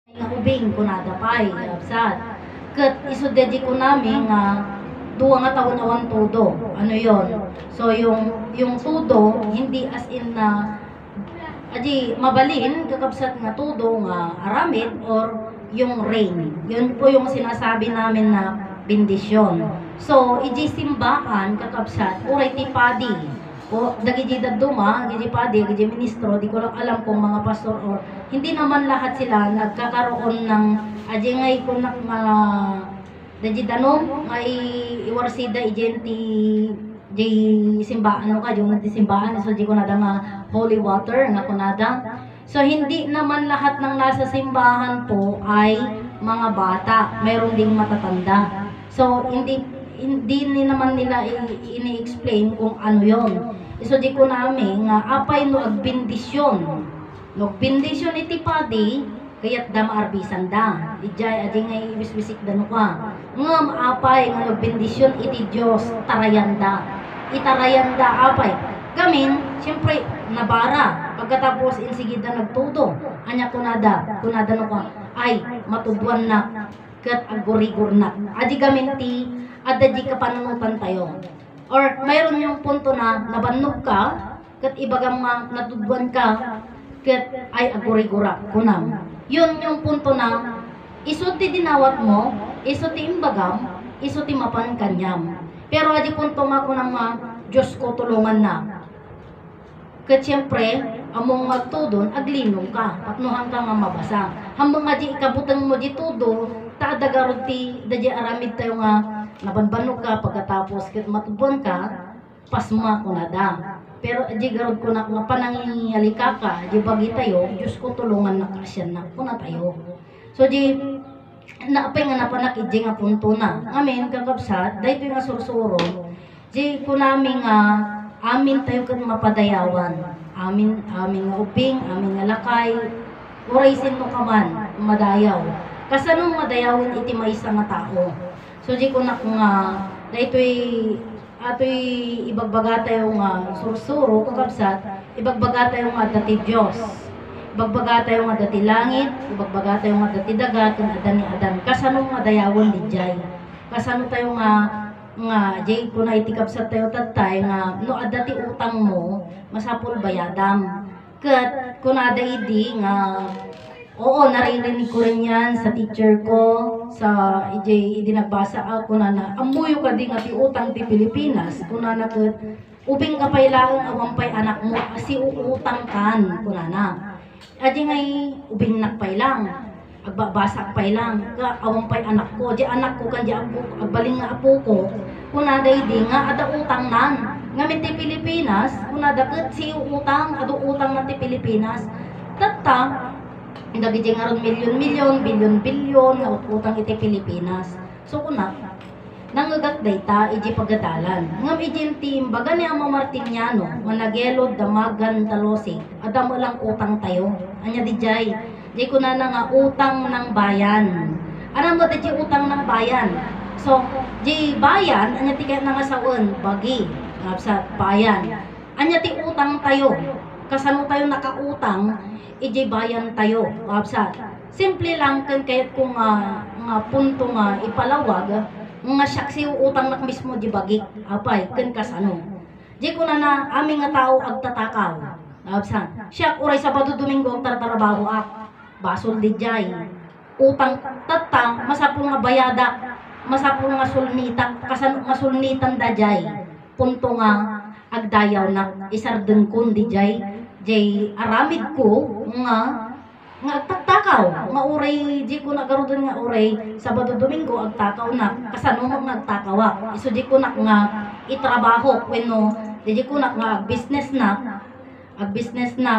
Nga ubing kunada pay absat. Ket isud deji ko nami nga duwa nga taon awan todo. Ano yon? So yung todo hindi as in na aji mabalin kakabsat nga todo nga aramid or yung rain. Yun po yung sinasabi namin na bendisyon. So iji simbahan kakabsat uray ti padi. O dagiti daduma, giti padi, giti ministro, di ko lang alam kung mga pastor or hindi naman lahat sila nagkakaroon ng aji ngay kun dagiti danom ngay iwarsida ijenti di simbahan no kadyo nga simbahan so di ko nada nga holy water nga kunada. So hindi naman lahat ng nasa simbahan po ay mga bata, mayroon ding matatanda. So hindi naman nila ini-explain kung ano yon. So di ko namin nga apay no agbendisyon. No bendisyon iti padi kayat dama arbisan da. Ijay adi nga ibisbisik da no ka. Ngam apay nga nagbendisyon iti Dios tarayanda. Itarayanda apay. Gamin, siyempre nabara. Pagkatapos insigida nagtudo. Anya kunada no ka. Ay matudwan na ket agurigor na. Adi gamin ti ada di kapanunutan tayo. Or mayroon yung punto na nabannog ka, kat ibagam nga natudwan ka, kat ay agurigura kunam. Yun yung punto na isuti dinawat mo, isuti imbagam, isuti mapan kanyam. Pero adi punto nga kunam nga Diyos ko tulungan na. Kat siyempre, among magtudon, aglinong ka, patnuhan ka nga mabasa. Hambang nga di ikabutang mo di tudo, taadagarod ti, dadya aramid tayo nga, nabanbanog ka pagkatapos ket matubon ka pasma ko na da. Pero di garod ko na nga panangingalika ka di bagi tayo Diyos ko tulungan na Christian na ko na tayo. So di naapay nga napanak iji nga punto na amin kakabsat dayto nga sursuro di ko namin nga amin tayo ket mapadayawan amin nga ubing amin nga lakay uraysin mo ka man madayaw kasanong madayawin iti maysa nga tao. So di ko na nga ato'y ibagbaga tayo nga sursuro kakabsat ibagbaga tayo nga dati Diyos ibagbaga tayo nga dati langit ibagbaga tayo nga dati dagat kung adan ni adan kasanong madayawon di jay kasano tayo nga jay ko na itikabsat tayo tatay nga no adati utang mo masapul bayadam ket kun ada idi nga oo, naririnig ko rin yan sa teacher ko, sa idinagbasa ako na amuyo ka din ati utang ti Pilipinas, kuna na ubing ka pa'y lang awampay anak mo, asi uutang kan, kuna na. Adi ngay ubing nakpay lang, agbabasa pa'y lang, ka awampay anak ko, di anak ko kan di agbaling nga apo ko, kuna day di nga ada utang nan. Ngamit ti Pilipinas, kuna daket si utang, ado utang na ti Pilipinas, tata, dagiti nga ron milyon-milyon, bilyon-bilyon nga utang iti Pilipinas. So kuna nangagat dayta iji pagadalan. Ngam iji timbaga ni Amo Martiniano, managelod damagan talosig, adam lang utang tayo. Anya dijay, di kuna na nga utang ng bayan. Anam mo di utang ng bayan. So, di bayan, anya ti kaya nga saon, bagi, sa bayan. Anya ti utang tayo. Kasano tayo nakautang, iji bayan tayo, kapsat. Simple lang kan kahit kung nga punto nga ipalawag, nga syaksi utang nak mismo di bagik, apay, kan kasano. Di ko na aming nga tao agtatakaw, kapsat. Siya, uray Sabado Domingo ang tartarabaho basol di jay. Utang tatang, masapul nga bayada, masapul nga sulnita, kasano nga sulnitan da jay. Punto nga agdayaw na isardeng kun di jay aramid ko nga agtakaw nga uray di ko nagarodon nga uray Sabado Domingo agtakaw na kasano mo nagtakawa iso di ko na nga itrabaho wenno di ko na nga business na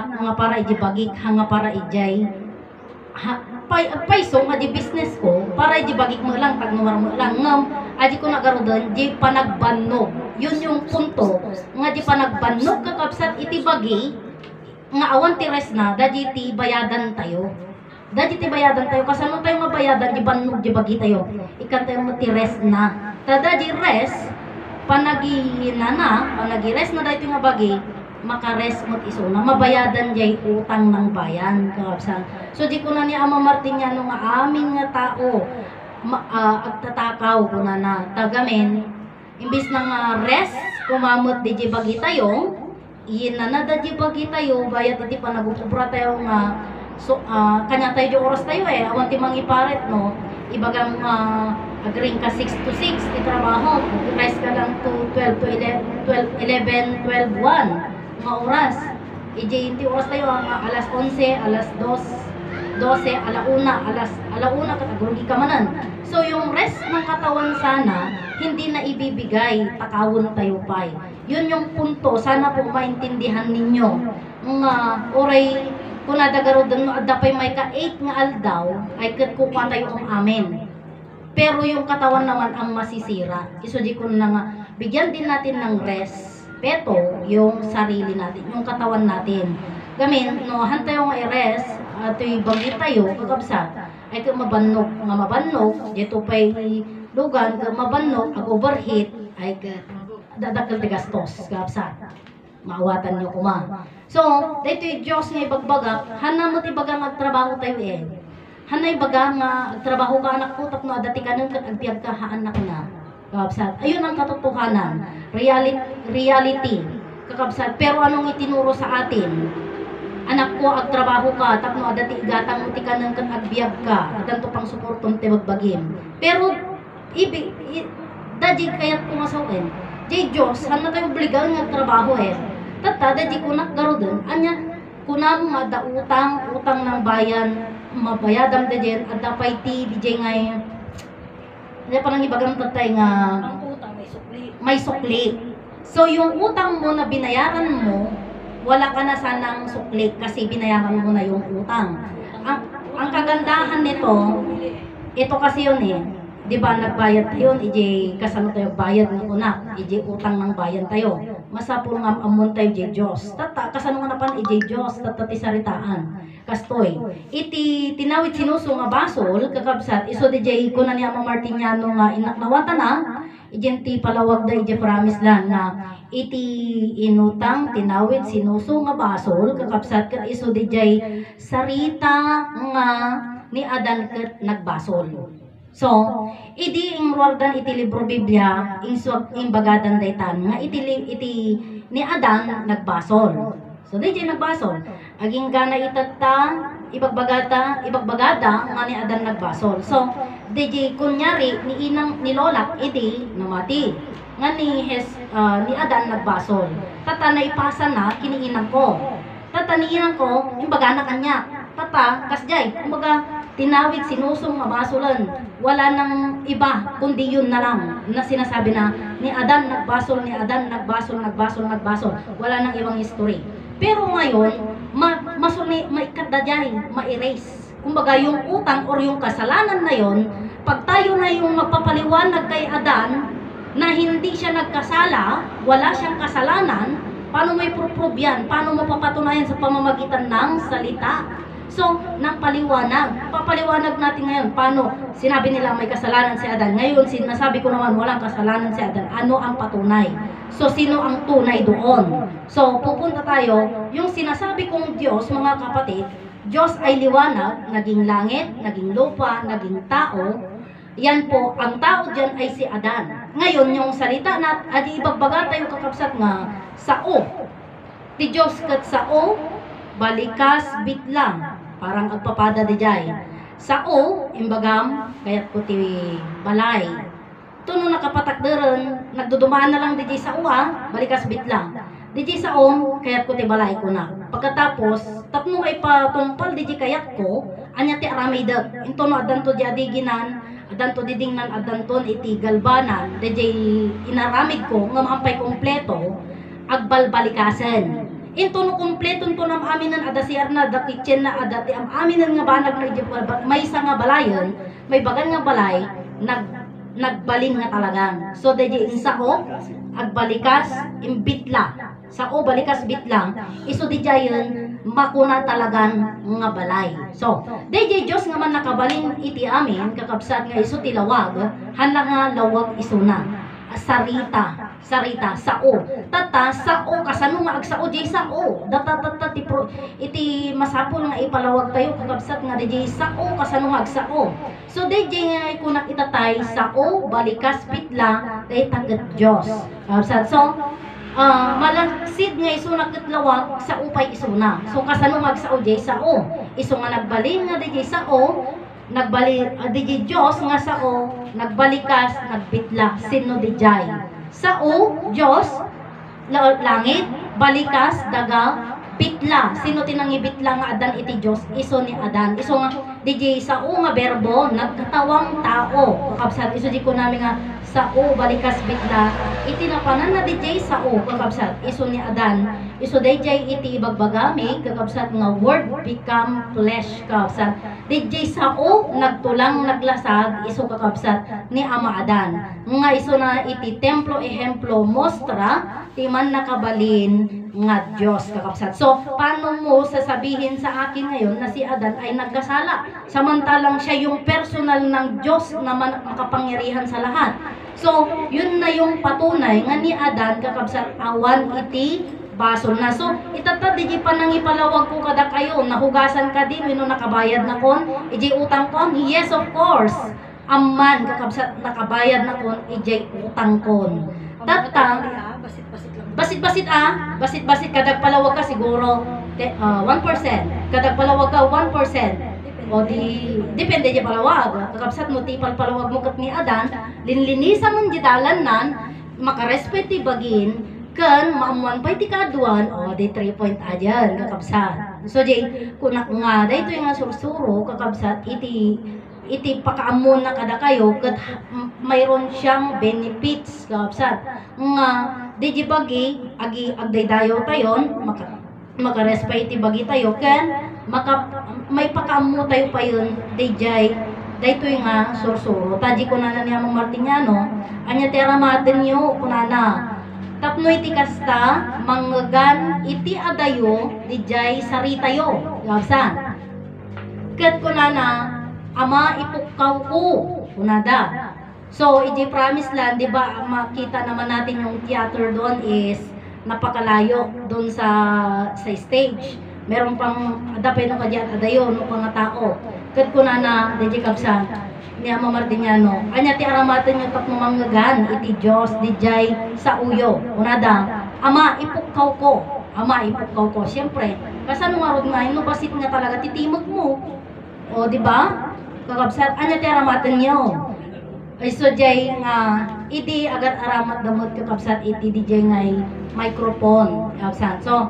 nga para iji bagik nga para ijay paiso nga di business ko para iji bagik mo lang tag numero mo lang ngam adi ko nagarodon di panagbannog yun yung punto nga di panagbannog kakabsat iti bagi nga awan ti res na dadi ti bayadan tayo kasano tayo mabayadan di bannog di bagi tayo ikan tayo mo ti res na tada di res panagi res na dadi nga bagi makares mo't isuna mabayadan jay utang ng bayan kakabsat. So di ko na ni Ama Martiniano nga amin nga tao agtatakaw ko na tagamen imbis na nga res kumamot di bagi tayo iyin na da di bagi tayo bayat iti pa nagupubra tayo nga so kanya tayo di oras tayo awan ti mangiparet no ibagang agring ka 6 to 6 ti trabaho res ka lang to 12 to 11 12 1 mga oras iti oras tayo alas 11 alas 12 alauna katagurugi ka manan. So yung rest ng katawan sana hindi na ibibigay takawon tayo pay. Yun yung punto sana po maintindihan ninyo. Nga oray kung nadagaro doon adapay may ka 8 nga aldaw ay kat kukuha tayo ang amen. Pero yung katawan naman ang masisira. Isudi ko na nga bigyan din natin ng rest. Peto yung sarili natin, yung katawan natin. Gamin, no, hantayo nga i-rest at ibagi tayo, kakabsat, ay ka mabanok, dito pa'y lugan, ka mabanok, ag overheat, ay ka dadakil ti gastos, kakabsat. Maawatan nyo kuma. So, dito yung Diyos nga ibagbagak, hana mo ti bagang agtrabaho tayo eh. Hanay baga nga agtrabaho ka anak ko, tapno adati ka nung agpiyag ka haanak na. Kakabsat. Ayun ang katotohanan, reality, kakabsat. Pero anong itinuro sa atin? Anak ko, agtrabaho ka, tapno adati gatang uti ka ng agbiag ka, adan to pang suporton te magbagim. Pero, dadji kayat kumasawin, jay Diyos, hana tayo obligal nga agtrabaho eh. Tata, dadji kunak garo dun, anya, kunam mada utang ng bayan, mabayadam dadyan, at dapay ti, dijay ngay, hindi pa nang ibagang tatay nga, ang utang may sukli. So, yung utang mo na binayaran mo, wala ka na sanang sukli kasi binayaran mo na yung utang. Ang kagandahan nito, ito kasi yun eh. Di ba nagbayad tayo, iji kasano tayo bayad ng una, iji utang ng bayan tayo. Masapul nga amon tayo iji Diyos. Tata, kasano nga napan iji Diyos, tata ti saritaan. Kastoy. Iti tinawid sinuso nga basol, kakabsat, iso di jay ko na ni Ama Martiniano nga inaknawata na, iti palawag da iti promise lang na iti inutang tinawid sinuso nga basol kakabsat ket iso di jay sarita nga ni Adan ket nagbasol. So, idi ingruardan iti libro Biblia ing bagadan daytan nga iti ni Adan nagbasol. So, di jay nagbasol. Aging gana itatta ibagbagada nga ni Adan nagbasol. So, di jay kunyari ni inang ni Lola iti namati. Nga ni Adan nagbasol. Tata na ipasa na kiniinang ko. Tata niinang ko, imbaga na kanya. Tata, kasjay, kumbaga tinawid sinusong mabasolan. Wala nang iba, kundi yun na lang na sinasabi na ni Adan nagbasol, ni Adan nagbasol. Wala nang ibang history. Pero ngayon, maikadajay, ma-erase. Kumbaga yung utang or yung kasalanan na yon, pag tayo na yung magpapaliwanag kay Adan, na hindi siya nagkasala, wala siyang kasalanan, paano may proof yan? Paano mapapatunayan sa pamamagitan ng salita? So, ng paliwanag. Papaliwanag natin ngayon, paano sinabi nila may kasalanan si Adan. Ngayon, sinasabi ko naman walang kasalanan si Adan. Ano ang patunay? So, sino ang tunay doon? So, pupunta tayo, yung sinasabi kong Diyos, mga kapatid, Diyos ay liwanag, naging langit, naging lupa, naging tao. Yan po, ang tao dyan ay si Adan. Ngayon, yung salita na, adi ibagbaga tayo kakabsat nga, sao. Ti Diyos kat sao, balikas bitlang. Parang agpapada di jay. Sao, imbagam, kayat ko ti balay. Ito nung nakapatakdaran, nagdudumaan na lang di jay sao balikas bitlang. Di jay sao, kayat ko ti balay ko na. Pagkatapos, tapno ay patumpal di jay kayat ko, anya ti aramideg. Ito no adan to di adiginan, adan to didingnan, adan to iti galbanan, di jay inaramid ko, nga maampay kompleto, agbalbalikasen. Ito no kompleto to nam aminan ada siar na da kitchen na adati am aminan nga banag na ijipal may isa nga balayon, may bagan nga balay nagbalin nga talagang. So deji insao agbalikas imbitla. Sao balikas bitlang iso di jayon makuna talagang nga balay. So deji Dios nga man nakabalin iti amin kakabsat nga iso ti lawag hanlang nga lawag isuna sarita. sarita sao. Tata sao kasano nga agsao jay sao. Datatata iti masapol nga ipalawag tayo kakabsat nga jay sao kasano nga agsao. So jay nga kunak itatay sao balikas pitla day taget Dios. Kakabsat. So malaksid nga iso nagkatlawag sa upay isuna. So kasano nga agsao jay sao. Iso nga nagbalin nga jay sao nagbalik di Diyos nga sao nagbalikas nagbitla sino di jay sao Diyos langit balikas daga bitla sino tinangibitla nga adan iti Diyos iso ni adan iso nga di jay sao nga berbo nagkatawang tao kakabsat iso di ko namin nga sao balikas bitla iti napanan na di jay sao kakabsat iso ni adan iso di jay iti ibagbagami kakabsat nga word become flesh kakabsat di jay sao nagtulang naglasag iso kakabsat ni ama adan nga iso na iti templo ehemplo mostra ti man nakabalin nga Diyos kakabsat. So paano mo sasabihin sa akin ngayon na si Adan ay nagkasala samantalang siya yung personal ng Diyos na makapangyarihan sa lahat. So yun na yung patunay nga ni Adan kakabsat awan iti basol na. So itatad di pa nang ipalawag ko kada kayo nahugasan ka din wino nakabayad na kon iji utang kon. Yes, of course amman kakabsat nakabayad na kon iji utang kon. Tata basit-basit kadag palawag ka siguro 1%, kadag palawag ka 1%. O di depende di palawag kakabsat mo tipal palawag mo kat ni Adan linlinisan mo di dalan nan makarespeti bagin kan maamuan pa iti kaduan o di 3 point ajan kakabsat. So di kunak nga dayto yung nga sursuro kakabsat iti pakaamon na kada kayo kat mayroon siyang benefits kakabsat nga di bagi agi agdaydayo tayon makarespa iti bagi tayo ken may pakaammo tayo pa yun dayjay dayto nga sursuro taji ko na niya mong Martiniano anya teramaten yo kunana tapno iti kasta manggan iti adayo dayjay saritayo kakabsat ket kunana ama ipukkaw ko kunada. So, iti promise land, di ba, makita naman natin yung theater doon is napakalayo doon sa stage. Meron pang adapay no kadyan adayon no mga tao. Kat ko na di kabsa ni Ama Martiniano. Anya ti aramatan yung tapno manggagan iti Dios di jay sa uyo. Unada, ama ipukkaw ko. Ama ipukkaw ko. Siyempre, kasano nga rod nga no basit nga talaga titimog mo. O di ba? Kakabsat anya ti aramatan niyo. Ay so jay nga iti agat aramat damot kakabsat iti di jay ngay microphone kakabsat. So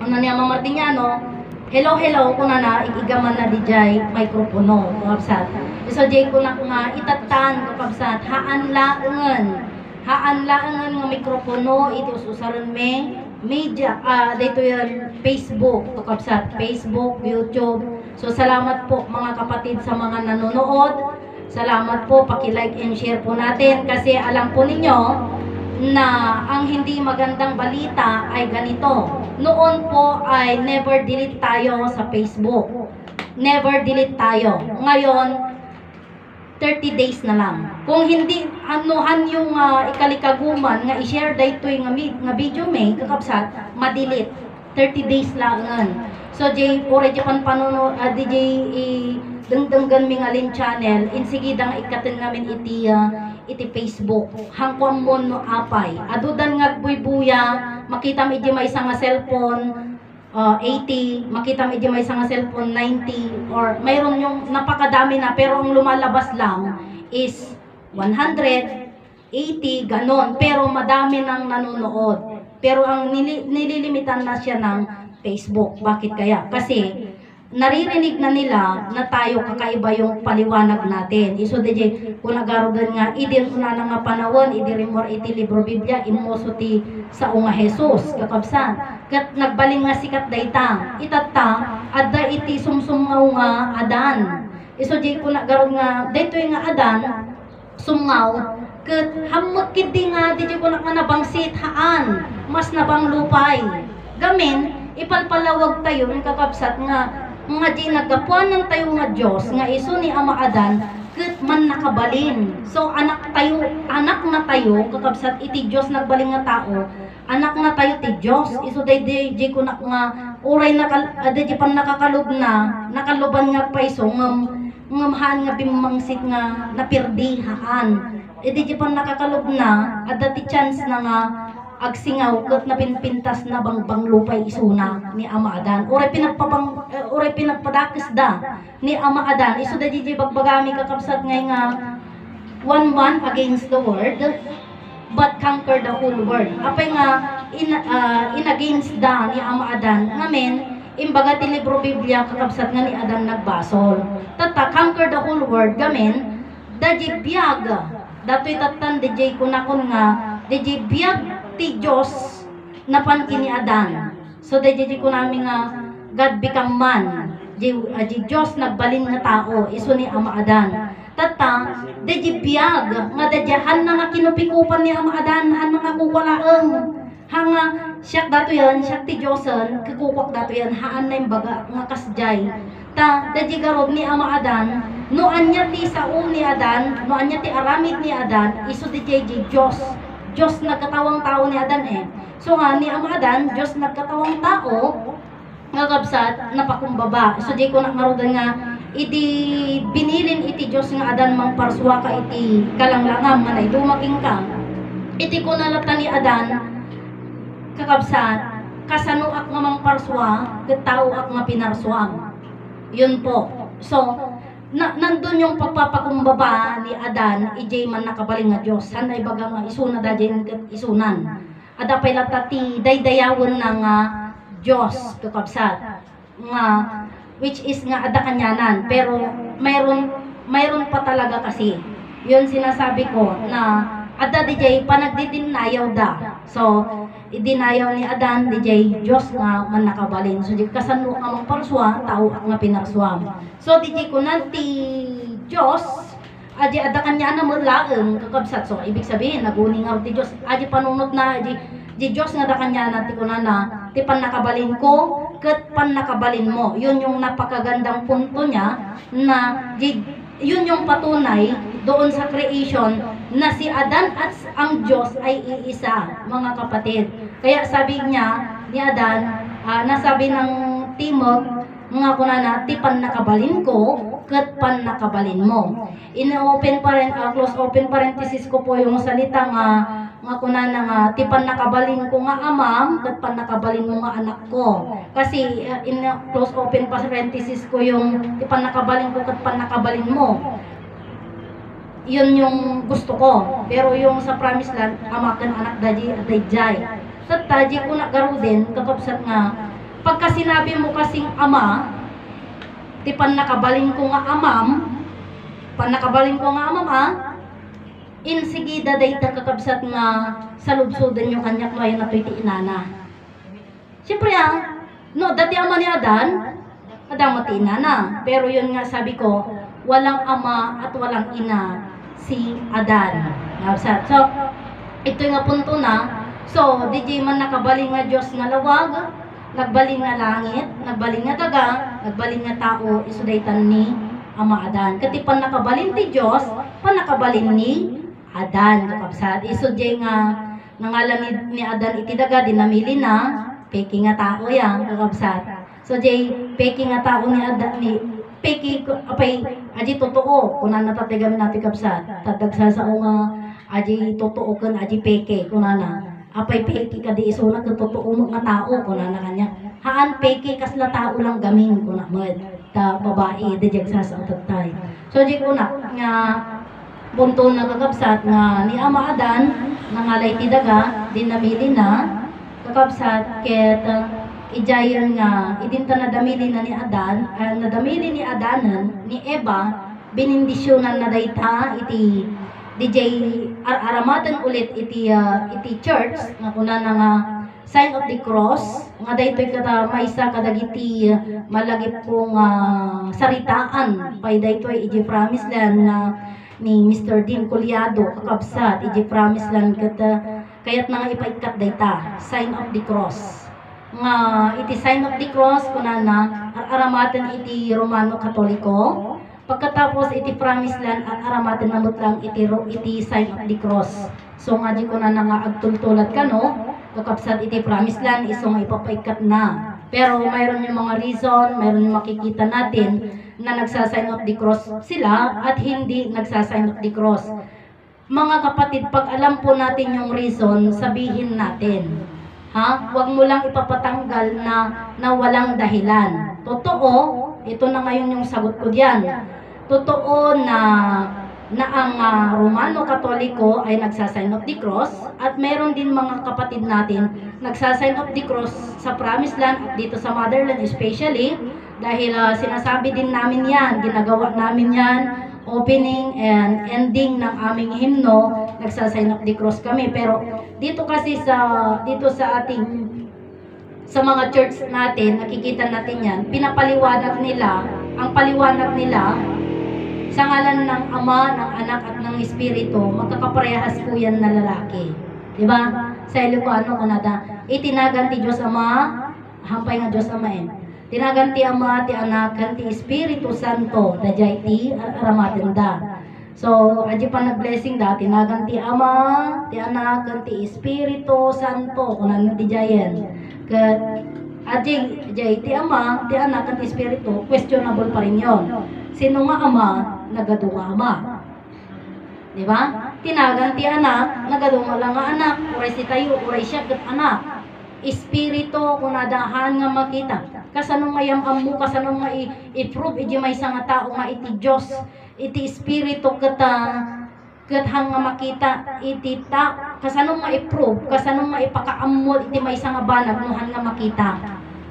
ano niya Ama Martiniano, hello kuna na igigaman na di jay microphone kakabsat. So jay kuna nga itatan kakabsat haan laengen nga mikropono iti usaron me media dito yan Facebook kakabsat, Facebook, YouTube. So salamat po mga kapatid sa mga nanonood. Salamat po, paki-like and share po natin kasi alam po ninyo na ang hindi magandang balita ay ganito. Noon po ay never delete tayo sa Facebook. Never delete tayo. Ngayon, 30 days na lang. Kung hindi anuhan yung ikalikaguman nga i-share dayto nga video may kakabsat, ma-delete. 30 days lang ngan. So jay ore japan panono DJ dengdenggan mingalin channel insigidang ikaten namin iti Facebook hangkwan mon no apay adudan nga buy-buya makita mi may isang nga cellphone 80 makita mi may isang nga cellphone 90 or mayroon yung napakadami na pero ang lumalabas lang is 100 80 ganon pero madami nang nanonood pero ang nililimitan na siya ng Facebook. Bakit kaya? Kasi naririnig na nila na tayo kakaiba yung paliwanag natin. Iso DJ, kung nagarodan nga, idin una na nga panawon, idirimor iti libro Biblia, imoso ti sa unga Jesus, kakabsan. Kat nagbaling nga sikat daytang, itata, adda iti sumsumngaw nga adan. Iso DJ, kung nagarod nga, dayto yung nga adan, sumngaw, kat hamot kiti nga, DJ ko nga nabangsit haan, mas nabang lupay. Gamin, ipalpalawag tayo ng kakabsat nga di nagapuanan tayo nga Diyos nga iso ni Ama Adan ket man nakabalin. So anak na tayo kakabsat iti Dios nagbalin nga tao, anak na tayo ti Dios. Isu day ko na nga uray di pan nakakalob na nakaluban nga paiso ngam nga bimangsit nga napirdi haan. Di pan nakakalob na adda ti chance na nga agsingaw ket na pinpintas na bangbang lupay isuna ni Ama Adan. Uray pinagpadakes da ni Ama Adan. Isu da jiji bagbagami kakabsat ngay nga one man against the world but conquer the whole world. Apay nga in against da ni Ama Adan ngamen imbaga ti libro Biblia kakabsat nga ni Adan nagbasol. Tata conquer the whole world gamen da biyag datoy tatan DJ kunakon nga DJ biyag ti Diyos na pankini Adan. So DJ ko namin nga God become man. Di Diyos nagbalin nga tao isu ni Ama Adan. Tata DJ biyag nga dadyahan na nga kinupikupan ni Ama Adan han nga kukwalaeng hanga siyak dato yan siyak ti Diyosen kukukwak dato yan haan na imbaga nga kasjay. Ta DJ garod ni Ama Adan no anya ti sao ni Adan no anya ti aramid ni Adan isu DJ Diyos nagkatawang tao ni Adan eh. So nga ni Ama Adan, Diyos nagkatawang tao, nga kabsat, napakumbaba. So di ko nakaroon nga, iti binilin iti Diyos nga Adan mang parswa ka iti kalanglangam, manay dumaking ka. Iti ko nalata ni Adan, kakabsat, kasano ak nga mang parswa, katao ak nga pinarswam. Yun po. So, nandun yung pagpapakumbaba ni Adan, ijay man nakabaling nga Diyos. Hanay baga nga isuna da dyan isunan. Adapay latati daydayawon na nga Diyos kakabsat. Nga, which is nga ada kanyanan. Pero mayroon pa talaga kasi. Yun sinasabi ko na ada DJ panagdidinayaw da. So, idinayaw ni Adan DJ Diyos nga man nakabalin. So di kasano ka mang parswa, tao ak nga pinarswam. So DJ ko nanti Diyos aji ada kanya na mulaeng kakabsat. So ibig sabihin naguning nga ti Diyos aji panunot na di Diyos nga da kanya nanti ko na ti pan nakabalin ko ket pan nakabalin mo. Yun yung napakagandang punto niya na yun yung patunay doon sa creation na si Adan at ang Diyos ay iisa, mga kapatid. Kaya sabi niya ni Adan, nasabi ng Timog, mga kunana, ti pan nakabalin ko, ket pan nakabalin mo. Close open parenthesis ko po yung salita nga kunana nga, ti pan nakabalin ko nga amam, ket pan nakabalin mo nga anak ko. Kasi close open parenthesis ko yung ti pan nakabalin ko, ket pan nakabalin mo. Yun yung gusto ko. Pero yung sa promised land, amakan anak dayjay. Sa taji ko nagaro din, kakabsat nga, pagka sinabi mo kasing ama, ti pan nakabalin ko nga amam, pan nakabalin ko nga amam insigida dayta kakabsat nga salubsudan yung kanyak no ay natoy ti inana. Siyempre no, dati ama ni Adan, Adam ti inana. Pero yun nga sabi ko, walang ama at walang ina si Adan. So, ito nga punto na. So, DJ man nakabaling nga Diyos nga lawag, nagbaling nga langit, nagbaling nga daga, nagbaling nga tao, isudaytan ni Ama Adan. Kati pan nakabalin ti Diyos, pan nakabalin ni Adan. Kakabsat, isudyay nga nangalan ni Adan iti daga, dinamili na, peki nga tao yan, kakabsat. So, jay, peki nga tao ni Adan, peki apay aji totoo kunan natatigamin natin kapsat tadagsa sa nga aji totoo kan aji peke kunana apay peki kadi isuna kan totoo nga tao kunana kanya haan peki kasla tao lang gamin kuna med ta babae dejeg sa utatay. So di kuna nga punto na kakabsat nga ni Ama Adan nangalay ti daga dinamili na kakabsat ket ijayan nga idinta nadamili na ni Adan, nadamili ni Adanan ni Eva, binindisyonan na dayta iti DJ aramatan ulit iti church nga kuna na nga sign of the cross nga daytoy kata maysa kadagiti malagip kong saritaan pay daytoy iti promise land nga ni Mr. Dean Collado kakabsat iti promise land kata kayat nga ipaikat dayta sign of the cross nga iti sign of the cross kunana aramatan iti Romano Katoliko Pagkatapos iti promise land at aramaten namot lang iti sign of the cross. So nga di ko na nga agtultulat ka no, kakapsat iti promise land iso nga ipapaikat na. Pero mayroon yung mga reason, mayroon yung makikita natin na nagsasign of the cross sila at hindi nagsasign of the cross. Mga kapatid, pag alam po natin yung reason, sabihin natin. Ha? Huwag mo lang ipapatanggal na walang dahilan. Totoo, ito na ngayon yung sagot ko diyan. Totoo na ang Romano Katoliko ay nagsasign of the cross at meron din mga kapatid natin nagsasign of the cross sa Promised Land at dito sa Motherland especially dahil sinasabi din namin yan, ginagawa namin yan, opening and ending ng aming hymno, nagsasign of the cross kami. Pero dito kasi dito sa ating sa mga church natin, nakikita natin yan, pinapaliwanag nila, ang paliwanag nila sa ngalan ng Ama, ng Anak at ng Espiritu, magkakaparehas po yan na lalaki. Diba? Sa Ilocano, kanada, itinagan ti Diyos Ama, hampay nga Diyos Ama tinagan ti Ama, ti Anak, ti Espiritu Santo, dajay ti aramaten da. So, aji pa nag-blessing da, tinagan ti Ama, ti Anak, ti Espiritu Santo, kunan ti jayen. Aji ti Ama, ti Anak, ti Espiritu, questionable pa rin yun. Sino nga Ama, nagadunga Ama. Di ba? Tinagan ti Anak, nagadunga lang nga anak. Uray si tayo, uray siya kat anak. Espiritu, kunadahan nga makita. Kasanong nga yamam mo, kasanong nga i-prove, iti may isang tao nga iti Diyos. Iti Espiritu kat hang nga makita, iti ta. Kasanong nga i-prove, kasanong nga ipakaamod, iti may isang banag, nuhan nga makita.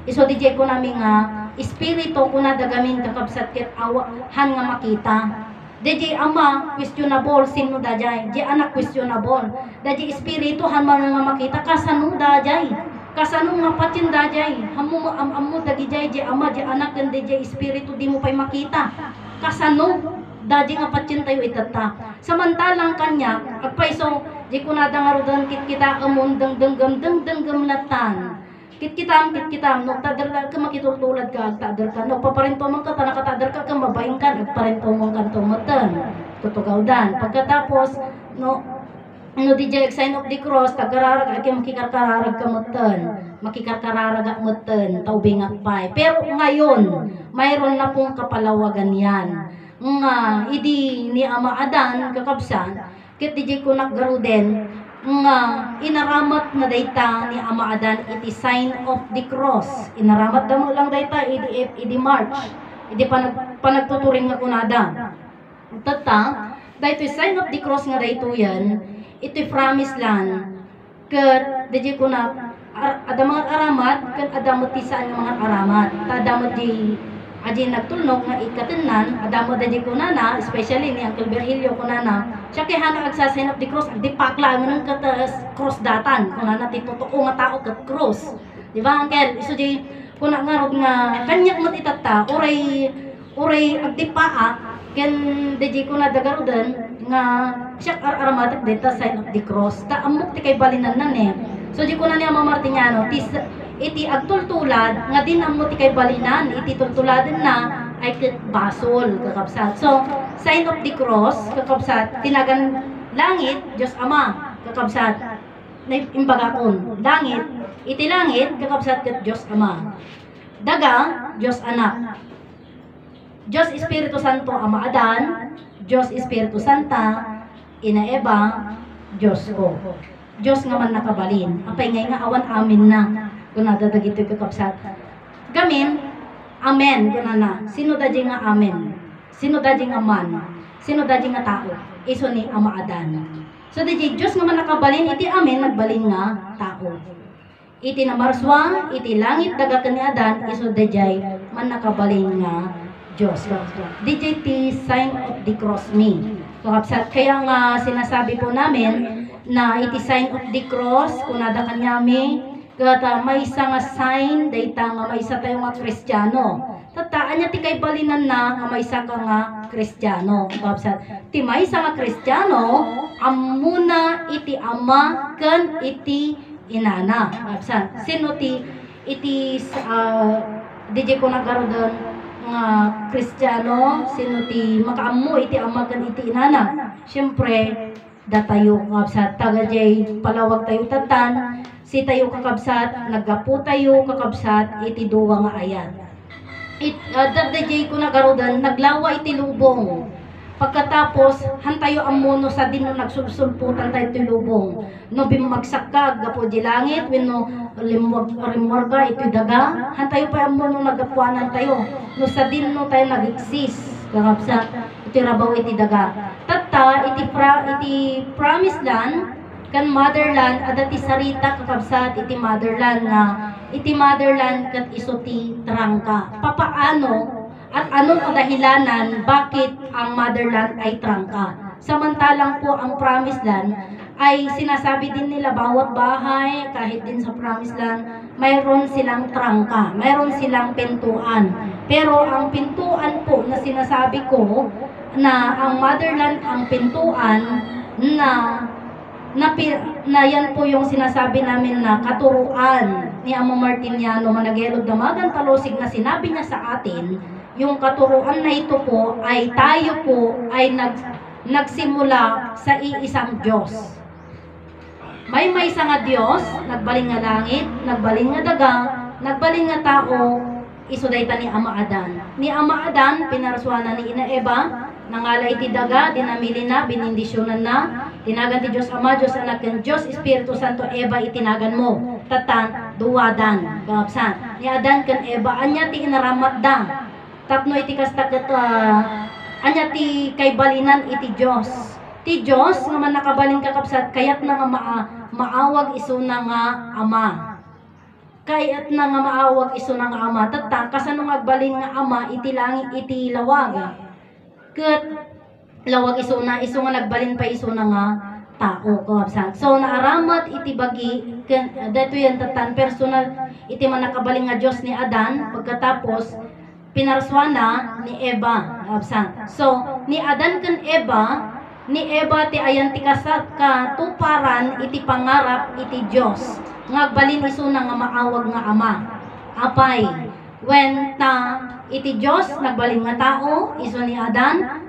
Iso di ko namin nga, Espiritu kunadagamin kakabsat ket awa han nga makita. Daji Ama questionable sino dajay. Di Anak questionable. Daji Espiritu han man nga makita kasano dajay. Kasano nga patin dajay. Hammo ammo dagi jay di Ama di Anak ken di Espiritu di mo pay makita. Kasano daji nga patin tayo itata. Samantalang kanya agpaiso di kunada nga rodan kit kita amon deng latan. Kitkitam, no, tader ka makitultulad ka, tader ka, no, paparinto man ka, tanakatader ka, mabayin ka, nagparinto man ka, tumatan, tutugaw dan. Pagkatapos, no, DJ sign of the cross, tagararag, ay makikarkararag ka matan, makikarkararag ka matan, taubingat pa. Pero ngayon, mayroon na pong kapalawagan yan. Nga, idi ni Ama Adan, kakabsan, kit DJ ko naggaruden, nga inaramat na dayta ni Ama Adan iti sign of the cross. Inaramat damo lang dayta idi March. Idi panagtuturing nga kunada. Tata, dayto sign of the cross nga dayto yan, iti promised land. Ket DJ ko na ada mga aramat ken ada mutisan nga mga aramat. Tadamo di aji nagtulnog nga ikatenan, adamo daji kunana, especially ni Uncle Virgilio kunana. Siya kay hana agsasign of the cross, di pakla ng katas cross datan, kunana ti totoo nga tao kat cross. Di ba Uncle? Iso di kuna nga rod nga kanyak mat itata, uray agdipaa ken daji kuna dagarudan nga siya aramatic data sign of the cross. Ta amok ti kay balinan nan So di kuna ni Ama Martiniano iti agtultulad nga din amo ti kay balinan iti tultuladen na ay basol kakabsat. So sign of the cross kakabsat tinagan langit Dios Ama kakabsat na imbagakon langit iti langit kakabsat ket Dios Ama daga Dios Anak Dios Espiritu Santo Ama Adan Dios Espiritu Santa Ina Eva Dios ko Dios nga man nakabalin apay ngay nga awan amin na kung nadadagito kakabsat. Gamin, amen, kunana. Sino dadji nga amen? Sino dadji nga man? Sino dadji nga tao? Iso ni Ama Adan. So dadji, Diyos nga man nakabalin, iti amen, nagbalin nga tao. Iti namarswa, iti langit, dagakan ni Adan, iso dadjay, man nakabalin nga Diyos. Dadjay ti sign of the cross me. Kakabsat, kaya nga sinasabi po namin, na iti sign of the cross, kunada kanyami, kata may isa nga sign dayta nga may isa tayo nga Kristiyano. Tataan niya ti kay balinan na nga may isa ka nga Kristiyano. Babsat, ti may isa nga Kristiyano amuna iti Ama ken iti Inana. Babsat, sino ti iti DJ ko nagarodon nga Kristiyano, sino ti makaammo iti ama ken iti inana. Syempre, datayo kakabsat tagajay palawag tayo tatan, si tayo kakabsat, naggapu tayo kakabsat iti duwa nga ayat. Dadajay ko nagarudan, naglawa iti lubong. Pagkatapos, hantayo ang mono sa din no nagsulsulputan tayo iti lubong. No bimagsakag, gapo di langit, no rimwarga iti daga, hantayo pa ang mono nagapuanan tayo. No sa din no tayo nag-exist, kakabsat, iti rabaw iti daga. Tata, iti promised land, kan motherland, adati sarita kakabsat iti motherland nga, iti motherland kat iso ti trangka. Papaano at anong kadahilanan bakit ang motherland ay trangka? Samantalang po ang promised land ay sinasabi din nila bawat bahay, kahit din sa promised land, mayroon silang trangka, mayroon silang pintuan. Pero ang pintuan po na sinasabi ko na ang motherland ang pintuan na yan po yung sinasabi namin na katuruan ni Amo Martiniano Managelod Damagan Talosig na sinabi niya sa atin, yung katuruan na ito po ay tayo po ay nagsimula sa iisang Diyos. May isa nga Diyos, nagbaling nga langit, nagbaling nga daga, nagbaling nga tao, isudayta ni Ama Adan. Ni Ama Adan, pinaraswanan ni Ina Eva, nangala iti daga, dinamili na, binindisyonan na, tinagan ti Diyos Ama, Diyos Anak, kan Diyos Espiritu Santo, Eva, itinagan mo. Tatan, duwadan, gapsan. Ni Adan kan Eva, anya ti inaramat da. Tapno iti kastak anya ti kay balinan iti Diyos. Ti Diyos nga man nakabalin kakapsat, kayat na nga maawag iso na nga Ama. Kayat na nga maawag iso na nga Ama. Tata, kasano nga agbalin nga Ama, iti langit iti lawag. Ket lawag iso nga nagbalin pa iso na nga tao kakapsat. So naaramat iti bagi dato yan tatan personal iti man nakabalin nga Diyos ni Adan, pagkatapos pinarswana ni Eva kakapsat. So ni Adan ken Eva, ni Eva ti ayan ti kasat katuparan iti pangarap iti Diyos ngagbalin iso na nga maawag nga Ama. Apay when iti Diyos nagbalin nga tao iso ni Adan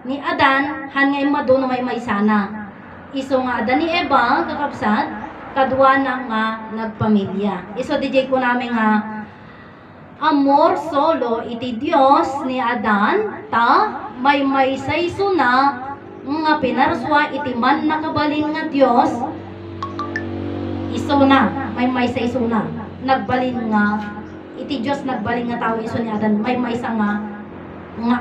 han nga imado no may sana iso nga Adan ni Eva kakabsat kadwa na nga nagpamilya. Iso DJ ko namin nga amor solo iti Diyos ni Adan may sayso na nga pinarswa iti man nakabalin nga Diyos iso na may sayso na nagbalin nga iti Diyos nagbalin nga tao iso ni Adan may sa nga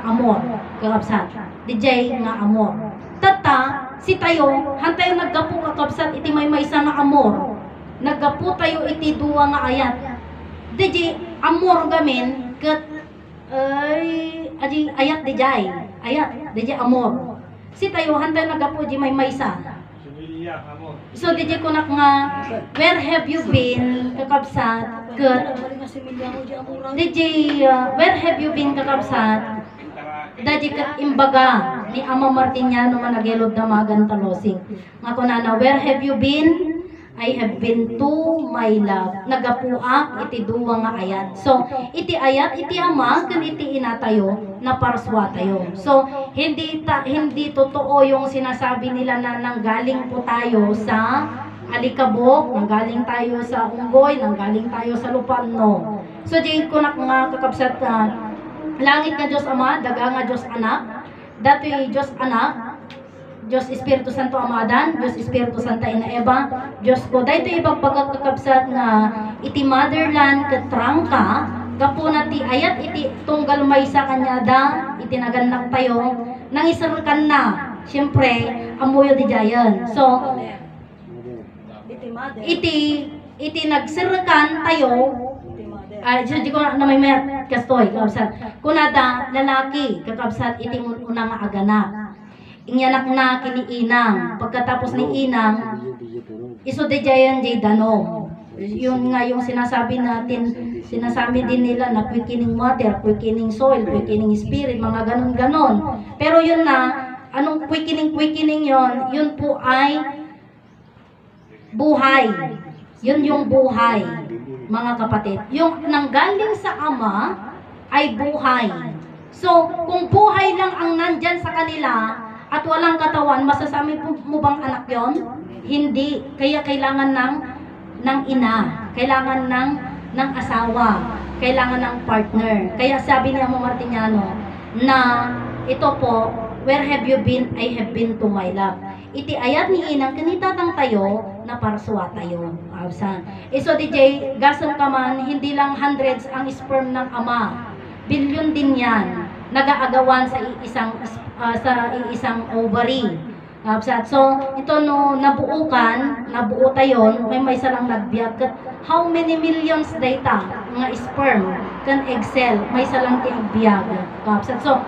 amor kakabsat DJ nga amor. Tata si tayo hantayo naggapu kakabsat iti may sa nga amor naggapu tayo iti duwa nga ayat DJ amor gamin ket ayat DJ amor si tayo hantayo naggapu di may sa. So DJ ko nak nga where have you been kakabsat ket DJ where have you been kakabsat daji ket imbaga ni Ama Martiniano Managelod Damagan Talosig nga kunana where have you been? I have been to my love. Nagapuak iti duwa nga ayat. So iti ayat iti Ama ken iti ina tayo na parswa tayo. So hindi totoo yung sinasabi nila na nanggaling po tayo sa alikabok, nanggaling tayo sa unggoy, nanggaling tayo sa lupan, no. So di ko na nga kakabsat langit nga Diyos Ama, daga nga Diyos Anak, dato'y Diyos Anak, Diyos Espiritu Santo Ama Adan, Diyos Espiritu Santa Ina Eva, Diyos ko. Dahito ibang pagkakabsat nga iti motherland katrangka, gapo na ti ayat iti tunggal may sa kanya da, iti naganak tayo, nangisarkan na, siyempre, amuyo di jayan. So, iti nagsirkan tayo, di ko na may met kastoy, kakabsat. Kunada, lalaki, kakabsat, iti unang aganak. Ingyanak na kini inang. Pagkatapos ni inang, iso de jayan jay danom. Yun nga yung sinasabi din nila na quickening water, quickening soil, quickening spirit, mga ganon-ganon. Pero yun na, anong quickening yun po ay buhay. Yun yung buhay, mga kapatid. Yung nanggaling sa Ama ay buhay. So, kung buhay lang ang nandyan sa kanila at walang katawan, masasabi mo bang anak yon? Hindi. Kaya kailangan ng ina, kailangan ng asawa, kailangan ng partner. Kaya sabi ni Amo Martiniano na ito po, where have you been? I have been to my love. Iti ayat ni inang kanitatang tayo na parsuwa tayo. Awsan. So DJ, gason ka man, hindi lang hundreds ang sperm ng ama. Bilyon din yan. Nag-aagawan sa isang ovary. So, ito no, nabuo tayon, may isa lang nagbiyak. How many millions data nga sperm kan egg cell, may isa lang tiagbiyak. So,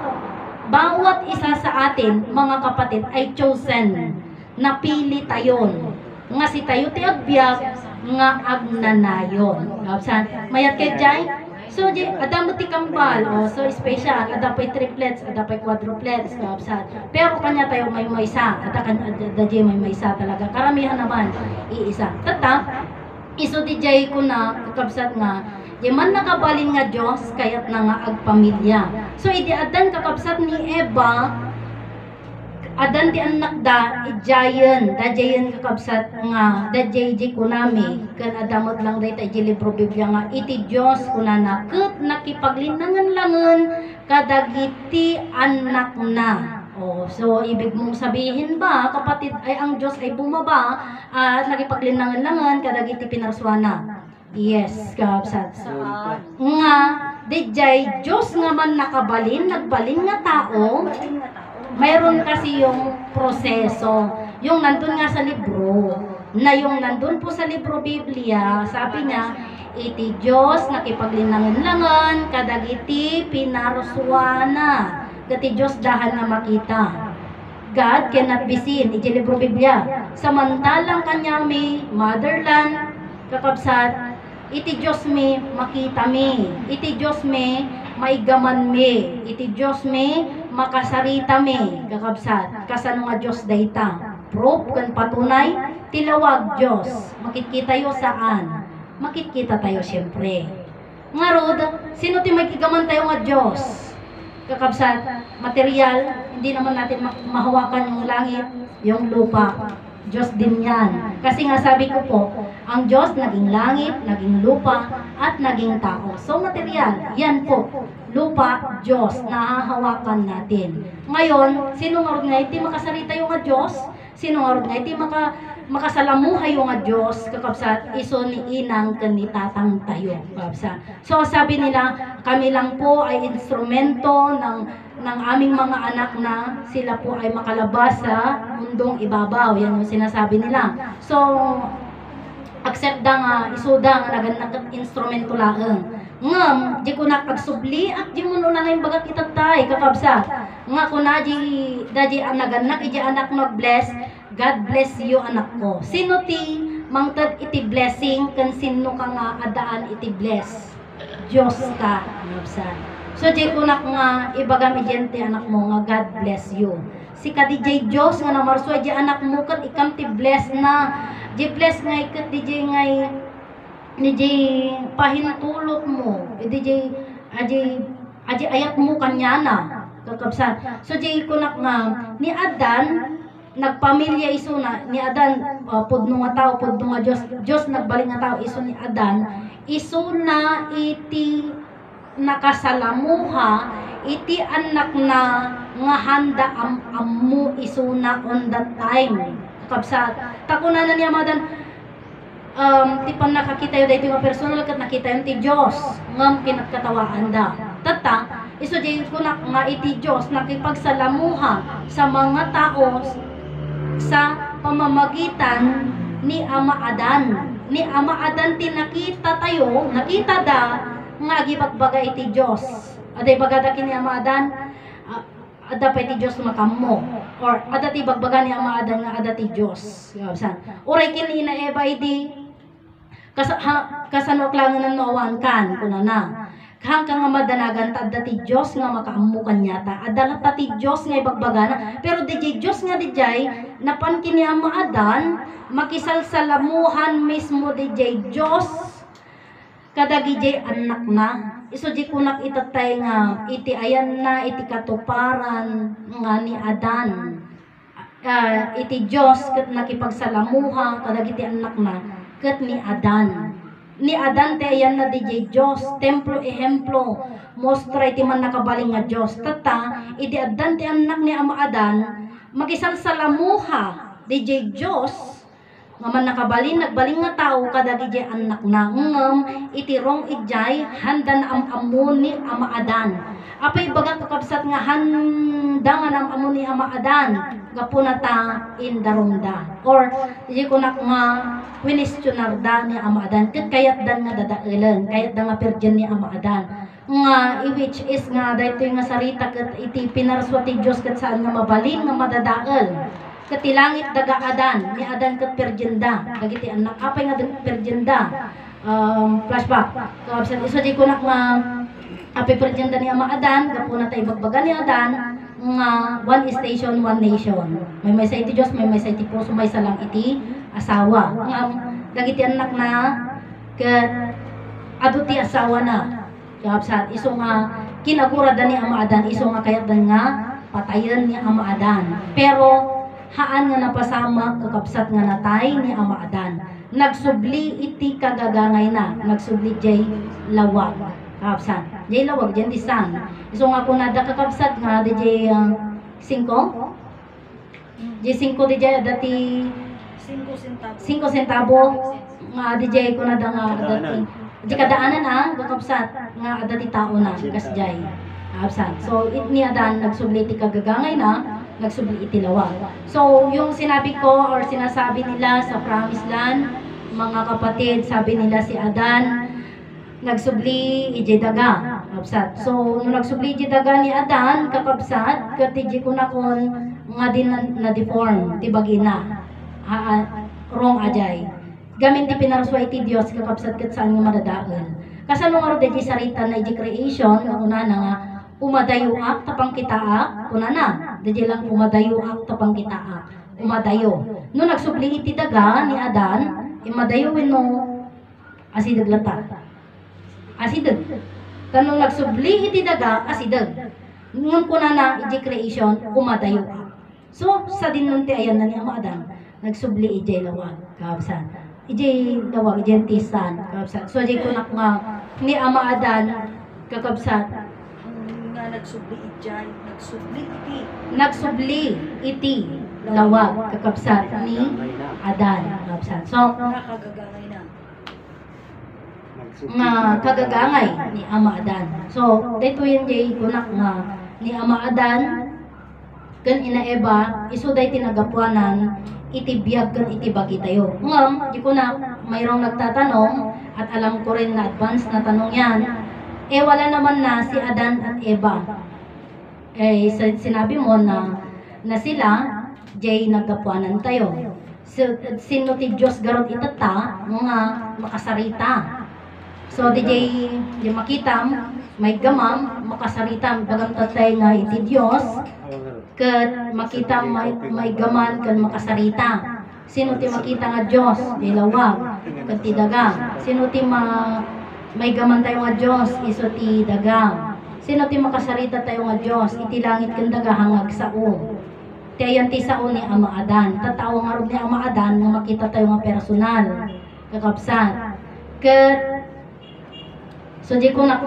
bawat isa sa atin, mga kapatid, ay chosen. Napili tayon. Nga si tayo tiagbiyak, nga agnanayon. Mayat kay Jai? So, ada mo ti kambal, so special, ada pa'y triplets, ada pa'y quadruplets, pero kanya tayo may isa, ada may isa talaga, karamihan naman, iisa. Tata, iso di jay ko na, kakabsat nga, di man nakabalin nga Diyos, kaya't na nga agpamilya. So, idi adan kakabsat ni Eva, adan ti anak da ijayan kakabsat nga dajay kunami kan adamot lang dayta iti libro Biblia nga iti Dios kunana ket nakipaglinangan-langan kadagiti anak na. So ibig mong sabihin ba kapatid ay ang Dios ay bumaba at nakipaglinangan-langan kadagiti pinarsuana? Yes, kakabsat. Nga dajay Dios nga man nagbalin nga tao. Mayroon kasi yung proseso, yung nandun nga sa libro, na yung nandun po sa libro Biblia, sabi niya, iti Diyos nakipaglinangan-langan, kadagiti pinarsuana, kati Diyos dahan nga makita. God cannot be seen, iti libro Biblia. Samantalang kanyang may motherland, kakabsat, iti Diyos may makita mi, iti Diyos may maigaman mi, iti Diyos may makasarita mi, kakabsat, kasano nga Diyos dayta. Proof kan patunay, tilawag Diyos. Makikita tayo saan? Makikita tayo siyempre. Nga rod, sino ti makigaman tayo nga Diyos? Kakabsat, material, hindi naman natin mahawakan yung langit, yung lupa. Diyos din yan. Kasi nga sabi ko po, ang Diyos naging langit, naging lupa, at naging tao. So material, yan po. Lupa, Diyos, nahahawakan natin. Ngayon, sino nga nga iti makasarita yung nga Diyos? Sino nga nga iti makasalamuhay yung nga Diyos? Kakabsat, iso ni inang kanitatang tayo. Kakabsat. So sabi nila, kami lang po ay instrumento ng aming mga anak na sila po ay makalabas sa mundong ibabaw. Yan yung sinasabi nila. So, accept da nga, isuda nga naganag instrumento laeng. Ngam, di ko nakagsubli at di mo nuna na yung bagat itatay, kakabsa. Nga ko na, di naganak, iji anak nag-bless, God bless you anak ko. Sino ti mangtad iti blessing, kan sino ka nga adaan iti bless? Diyos ka, kakabsa. So, di ko na nga ibagam ijente anak mo nga God bless you. Si kadijay Diyos nga namarso, di anak mo kat ikam ti bless na. Di bless nga ikat di ngay DJ pahintulot mo, DJ aji ayat mo kanya na kakabsat. So di ko nga ni Adan nagpamilya iso na ni Adan pudno nga tao pudno nga Dios nagbaling nga tao iso ni Adan iso na iti nakasalamuha iti anak na nga handa ammo iso na on that time kakabsat. Takuna na ni Amadan ti pan nakakita yun dahito nga personal kat nakita yun ti Diyos ngam kinagkatawaan da tata iso di ko na nga iti Diyos nakipagsalamuha sa mga tao sa pamamagitan ni Ama Adan ti nakita tayo nakita da nga gibagbaga iti Diyos aday bagada kini Ama Adan ada pa iti Diyos makammo or ada ti bagbaga ni Ama Adan nga ada ti Diyos uray kini na Eva iti kasanok lang ng nawan kan kuna na hanggang nga madanagan ta ti Diyos nga makaammo kanyata adala ta ti Diyos nga ibagbagana pero di Diyos nga dijay napan kini Ama Adan makisalsalamuhan mismo di Diyos kadagi jay anak na. Iso di kunak itatay nga iti ayan na iti katuparan nga ni Adan. Iti Diyos ket nakipagsalamuha kadagiti anak na ket ni Adan. Ni Adan te ayan na DJ Diyos, templo ehemplo, mostra iti man nakabaling nga Diyos. Tata, iti Adan ti anak ni Ama Adan, magisalsalamuha DJ Diyos, nga man nakabalin, nagbaling nga tao kadagi jay anak na iti rong ijay handa na amamon ni Ama Adan. Apay baga kakabsat nga handa nga amamon ni Ama Adan gapunata indarumda or di ko na nga winistionar da ni Ama Adan ket kayat dan nga dadaelen kayat da nga virgin ni Ama Adan nga which is nga daytoy nga sarita ket iti pinarswa ti Dios ket saan nga mabalin nga madadael ket langit daga Adan ni Adan ket virginda dagiti anak apay nga virginda flashback kabsat iso di ko na nga apay virginda ni Ama Adan gapunata ibagbaga ni Adan nga one station, one nation. May sa iti Diyos, may sa iti puso, may sa lang iti asawa. Nga dagiti anak na ket adu ti asawa na. Kapsat iso nga kinagurada ni Ama Adan, iso nga kayat dan nga patayen ni Ama Adan. Pero haan nga napasama kakapsat nga natay ni Ama Adan. Nagsubli iti kagagangay na, nagsubli jay lawag. Kapsat. Jay lawag, dyan di san. Iso nga kung nada kakabsat nga, di jay 5? Jay 5 di jay dati 5 centavo nga di jay kung nada nga dati. Di kadaanan kakabsat nga dati tao na, kas jay. Kapsat. So, ni Adan, nagsubli iti kagagangay na, nagsubli iti lawag. So, yung sinabi ko or sinasabi nila sa Promised Land, mga kapatid, sabi nila si Adan, nagsubli iji daga kapsat. So nung nagsubli iji daga ni Adan kakabsat ket iji kunakon nga din na deform ti bagina wrong ajay gamin ti pinarswa iti Dios kakabsat ket saan nga madadael kasano nga ro iji sarita na iji creation nga kunana nga umadayoak tapang kitaak kunana iji lang umadayoak tapang kitaak umadayo no nagsubli iti daga ni Adan imadayowin mo asidag lata asideg. Tanong nagsubli iti daga asideg. Ngun kuna na iti creation umadayo. So sa dinun ti ayan na ni Ama Adan nagsubli iti lawag kapsan. Iti lawag iti tisan kapsan. So iti kunak nga ni Ama Adan kakabsat nga nagsubli ijay nagsubli iti lawag kakabsat ni Adan kapsan. So nakagagangay na nga kagagangay ni Ama Adan. So, dito yung jay kunak nga ni Ama Adan kan ina Eva iso day tinagapuanan iti biyag kan iti bagi tayo. Ngam, di ko na mayroong nagtatanong at alam ko rin na advance na tanong yan. Wala naman na si Adan at Eva. Sinabi mo na sila jay nagapuanan tayo. Sino ti Diyos garot itata nga makasarita. So DJ makitam may gamam makasaritam bagam tatay nga iti Dios ket makitam may gaman ken makasarita. Sino ti makita nga Dios di lawag ket ti daga. Sino ti may gaman tayo nga Dios iso ti daga. Sino ti makasarita tayo nga Dios iti langit ken daga hangag sao. Ti ayan ti sao ni Ama Adan. Tatawa nga ro ni Ama Adan nga makita tayo nga personal kakabsat. Ket so di ko na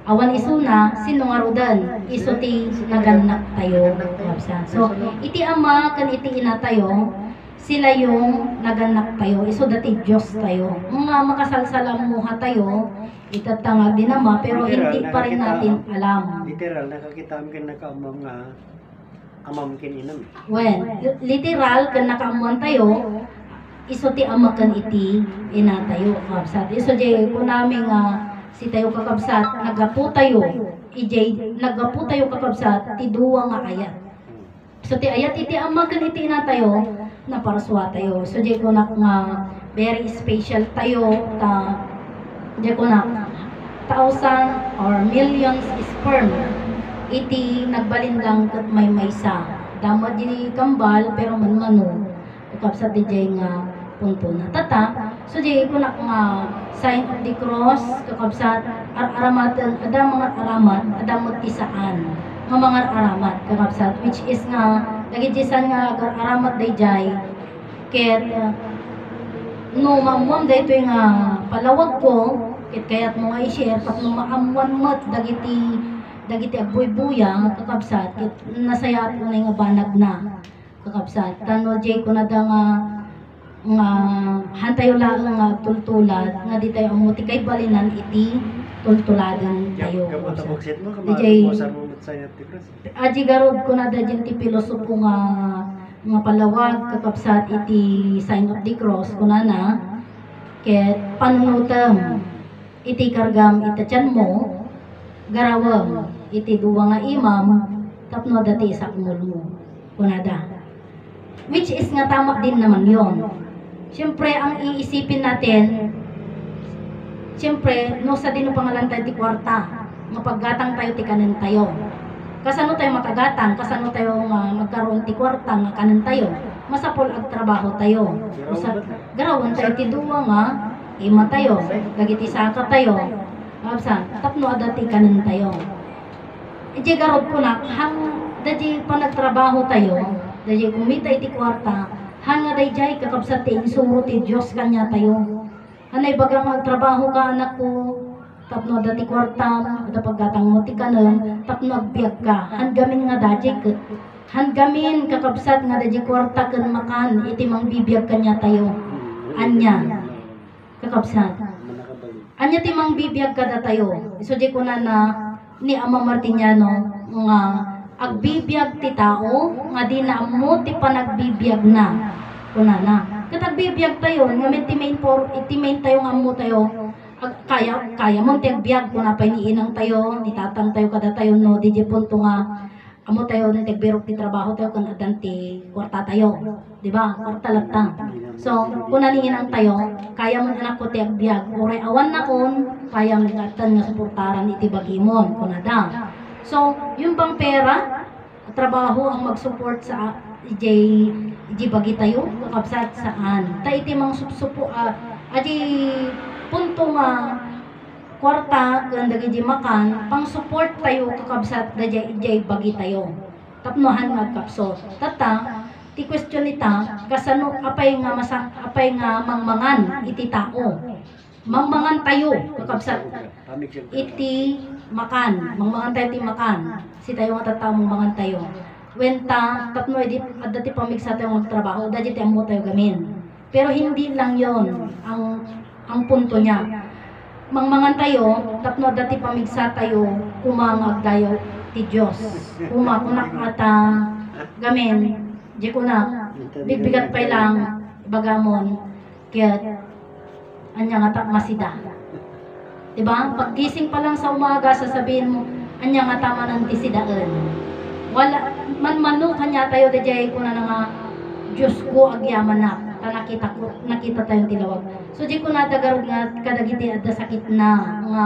awan isuna sino nga rodan iso ti naganak tayo kapsan. So iti ama kan iti ina tayo sila yung naganak tayo iso dati Diyos tayo nga makasalsalamuha tayo itatangag din ama pero hindi pa rin natin alam literal nakakita kin nakaamam nga amam kin inam literal kan nakaamuan tayo iso ti ama kan iti ina tayo kapsat. Iso jay ko namin si tayo kakabsat nagapu tayo ijay nagapu tayo kakabsat ti duwa nga ayat. So ti ayat iti ama kan iti ina tayo naparaswa tayo. So jay ko na nga very special tayo ta jay ko na 1,000 or millions sperm iti nagbalindang ket may maysa. Dama di kambal pero manmano kapsat di jay nga punto na tata So di ko na nga sign of the cross kakabsat aramatan ada mga aramat ada mutisaan nga mga aramat kakabsat which is nga nagijisan nga agar aramat dayjay ket no mamwam daytoy nga palawag ko ket kayat mo nga i-share tapno maamwan mat dagiti agbuy-buya kakabsat ket nasayat ko na nga banag na kakabsat tano jay ko na da nga hantayo lang nga tultulad nga di tayo amuti kay balinan iti tultuladan tayo. Kamutaboksit mo, DJ kamarusan mo sa inyo, Tipras. Aji garod ko na dyan ti pilosopo nga palawag kakapsat iti sign of the cross kuna na ket panunutem iti kargam itatyan mo garawam iti duwa nga imam tapno dati sa kumul mo kunada which is nga tama din naman yon. Siyempre, ang iisipin natin, siyempre, no sa dino pangalan tayo ti kwarta, mapaggatang tayo ti kanan tayo. Kasano tayo makagatang, kasano tayo magkaroon ti kwarta nga kanan tayo, masapol ag trabaho tayo. Garawan tayo ti duwa nga, ima tayo, gagiti saka tayo, kapsa, tapno adati kanan tayo. Ije garod ko na, hang, daji pa nagtrabaho tayo, daji kumita iti kwarta, hanga dayjay kakabsat ti insuro ti Dios kanya tayo. Anay bagang magtrabaho ka anak ko, tapno dati kwarta, ada paggatang mo ti kanem, tapno agbiag ka. Hanggamin nga dajay ket. Hanggamin kakabsat nga dajay kwarta ken makan iti mangbibiyag kanya tayo. Anya kakabsat. Anya ti mangbibiyag kada tayo. So di ko na ni Ama Martiniano nga agbibiyag ti tao nga di na mo ti panagbibiyag na kunana ket agbibiyag tayo nga ti main tayo nga mo tayo kaya mo ti agbiag kuna pa iniinang tayo ni tatang tayo kada tayo no di punto nga amo tayo ni tagbirok ti trabaho tayo kun adan ti kwarta tayo di ba kwarta latta so kuna ni inang tayo kaya mo anak ko ti agbiag oray awan na kon kaya mo gatan nga suportaran iti bagimon kunada. So, yung bang pera, trabaho ang mag-support sa iji bagi tayo, kakabsat saan. Ta iti mang supsupo, aji punto nga kwarta, kanda iji makan, pang support tayo, kakabsat da iji bagi tayo. Tapnohan nga kapso. Tata, ti question ita, kasano apay nga mangmangan iti tao. Mangmangan tayo, kakabsat. Iti makan, mangmangan tayo iti makan. Si tayo nga tatamong mangan tayo. Wenta, tapno edi adati pamigsa tayo magtrabaho, dadi tayo mo tayo gamin. Pero hindi lang yon ang punto niya. Mangmangan tayo, tapno adati pamigsa tayo, kumangag tayo ti Dios. Kunak ata gamin, di kunak, bigbigat pa lang bagamon, kaya anya nga ta masida. Diba? Paggising pa lang sa umaga, sasabihin mo, anya nga tama ng tisidaan. Wala, man-mano kanya tayo, dajay ko na nga, Diyos ko, agyaman na, nakita tayong tilawag. So, di ko natagarod nga, kadagiti at sakit na, nga,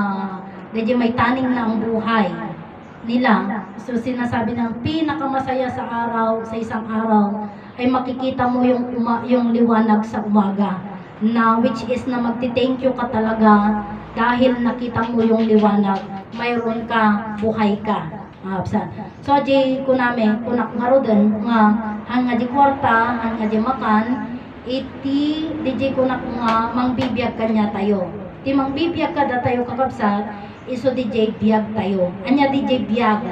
dajay may taning na ang buhay nila. So, sinasabi ng pinakamasaya sa araw, sa isang araw, ay makikita mo yung liwanag sa umaga. Na, which is na magti-thank you ka talaga, dahil nakita mo yung liwanag, mayroon ka, buhay ka. So, di ko namin, kunak nga roden, nga, hanga di kwarta, hanga di makan, iti, di kunak nga, mangbibiyag kanya tayo. Ti mangbibiyag ka da tayo kakabsat, iso di biyag tayo. Anya di biyag.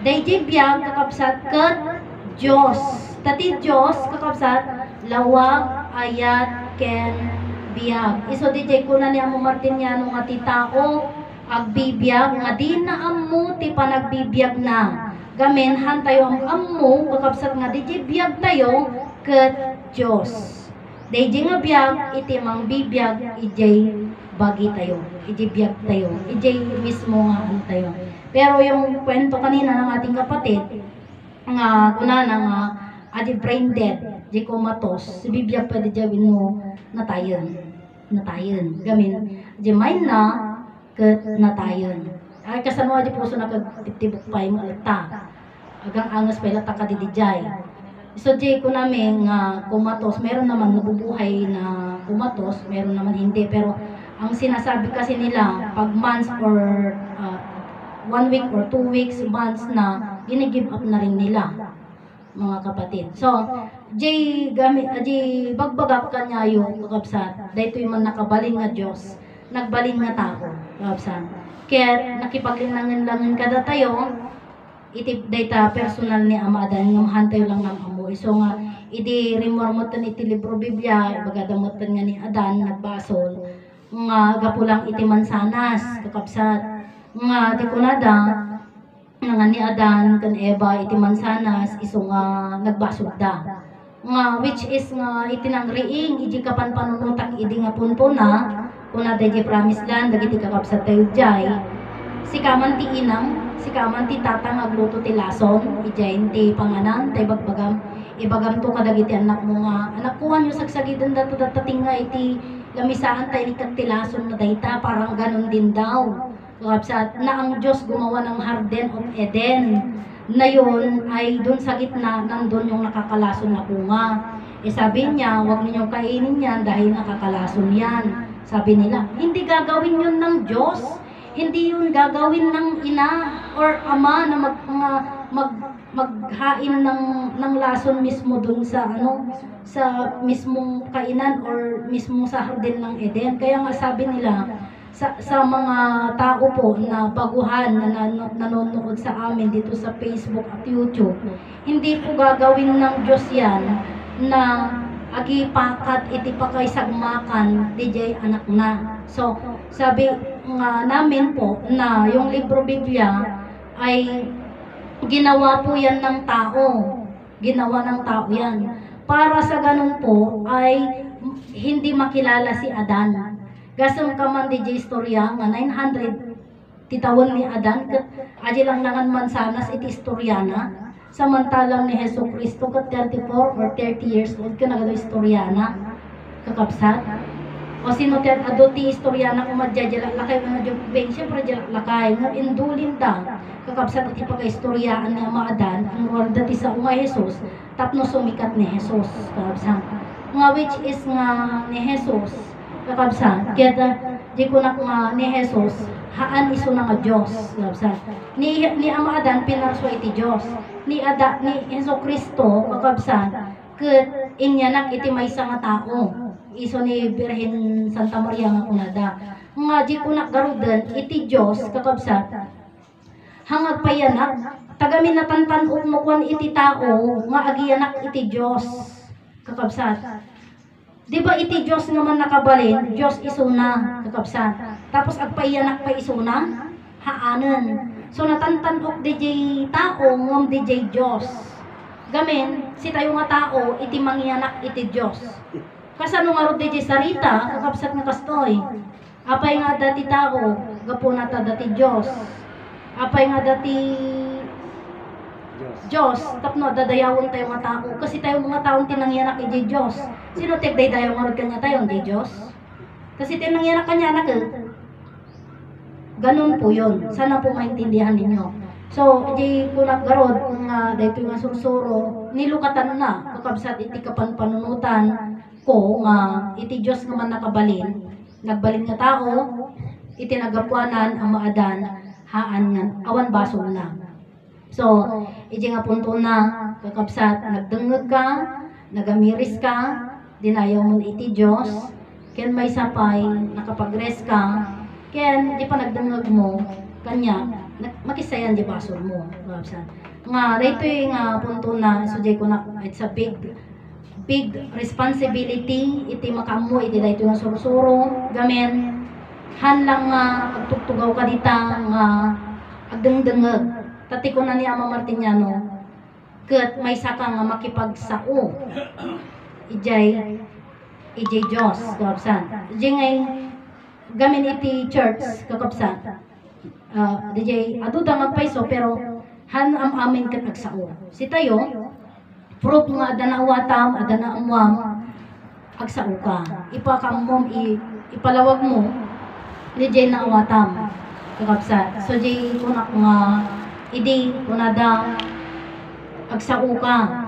Di biyag kakabsat ket Diyos. Tati Diyos kakabsat, lawag, ayat, ken, biyag. Iso di ko na ni Amo Martiniano nga ti tao agbibiyag nga di na ammo ti panagbibiyag na. Gamen han tayo ang ammo kakabsat nga di biyag tayo ket Dios. Di nga biyag iti mangbibiyag ijay bagi tayo. Ijay biyag tayo. Ijay mismo nga ano tayo. Pero yung kwento kanina ng ating kapatid nga kuna na nga adi brain dead, di comatose, si bibiyag pa di jawin mo natayon. Gamin, di main na, ket natayon. Ay kasano di puso na kagtibok pa yung alta. Agang angas pa ilata ka di jay. So di ko namin nga comatose, meron naman nabubuhay na kumatos, meron naman hindi. Pero ang sinasabi kasi nila, pag months or 1 week or 2 weeks, months na, ginigive up na rin nila, mga kapatid. So, jay bagbagak kanya yung kakabsat, dahito yung man nakabalin nga Diyos, nagbalin nga tao, kakabsat. Kaya nakipaglinangan-langan kada tayo, iti data personal ni Ama Adan ng hantay lang ng amoy. So nga, idi rimormotan iti libro Biblia, bagadamotan nga ni Adan, nagbasol, nga gapulang iti mansanas, kakabsat. Nga di kunada, nga ni Adan, kan Eva, iti mansanas, iso nga nagbasol da. Nga, which is nga iti nang riing, iti kapan panunutak, idi nga punto na, kuna da promise land, dagiti kakabsat tayo jay, si kaman ti inang, si kaman ti tatang agluto ti lason, ijayin ti panganan, tay bagbagam, ibagam to kadagiti anak mo nga, anak ko anyo sagsagitan dato datating nga iti lamisaan tay ikat ti lason na dayta, parang ganon din daw. Kakabsat, na ang Diyos gumawa ng Garden of Eden, na yun ay dun sa gitna, nandun yung nakakalason na bunga. Eh sabi niya, huwag ninyong kainin yan dahil nakakalason yan. Sabi nila, hindi gagawin yun ng Diyos. Hindi yun gagawin ng ina or ama na maghain ng lason mismo dun sa sa mismong kainan or mismong sa Garden ng Eden. Kaya nga sabi nila sa mga tao po na baguhan na nanonood sa amin dito sa Facebook at YouTube, hindi po gagawin ng Diyos yan na agi pakat iti pakay sagmakan DJ anak na. So sabi nga namin po na yung libro Biblia ay ginawa po yan ng tao. Ginawa ng tao yan. Para sa ganun po ay hindi makilala si Adan. Gasong kaman DJ istorya nga 900 titawan ni Adan kat aji lang nangan mansanas iti istoryana. Samantalang ni Hesus Kristo kat 34 or 30 years old ka nagado istoryana kakabsat. O sino ti adulti istoryana kung madjadjala lakay mga jubeng syempre lakay nga indulin da kakabsat iti pagka-istoryaan ni Ama Adan ang warda ti sa ungay Hesus tapno sumikat ni Hesus kakabsat. Nga which is nga ni Hesus kakabsat kaya di ko na nga ni Hesus haan iso na nga Diyos kakabsat. Ni Ama Adan pinarso iti Diyos. Ni Hesus Kristo kakabsat ket inyanak iti maysa nga tao iso ni Birhen Santa Maria nga kunada nga di kunak garudan iti Diyos kakabsat hangag payanak tagamin natantan ukmukwan iti tao nga agiyanak iti Diyos kakabsat. Di ba iti Diyos nga man nakabalin Diyos iso na kakabsat tapos agpayanak pa iso na haanen. So natantan ok DJ tao ngam DJ Diyos. Gamin si tayo nga tao iti mangyanak iti Diyos. Kasano nga ro DJ sarita kakabsat nga kastoy. Apay nga dati tao gapo nata dati Diyos. Apay nga dati Diyos tapno dadayawon tayo nga tao kasi tayo mga taon tinangyanak iti Diyos. Sino tigday dayo nga ro kanya tayo iti Diyos? Kasi tinangyanak kanya anak ganun po yun. Sana po maintindihan ninyo. So, di ko naggarod nga dahito nga sursuro, nilukatan na, kakabsat iti kapanpanunutan ko nga iti Diyos nga man nakabalin, nagbalin nga tao, iti nagapuanan ang maadan, haan nga, awan basol na. So, iti nga punto na, kakabsat, nagdengeg ka, nagamiris ka, dinayaw mo iti Diyos, ken may sapay, nakapag-rest ka, ken di pa nagdengeg mo kanya makisayan di basol mo babsan nga dayto nga punto na so di ko na it's a big responsibility iti makamo iti dayto nga sursuro gamen hanlang nga agtugtugaw ka dita nga agdengdengeg tati ko na ni Ama Martiniano ket may saka nga makipagsao ijay Diyos babsan ijay gamin iti church kakabsat DJ aduda magpaiso pero han am amin ket agsao si tayo proof nga adana awatam adana amwam agsao ka ipakamom ipalawag mo DJ na awatam kakabsat so jay kunak nga idi kunada agsao ka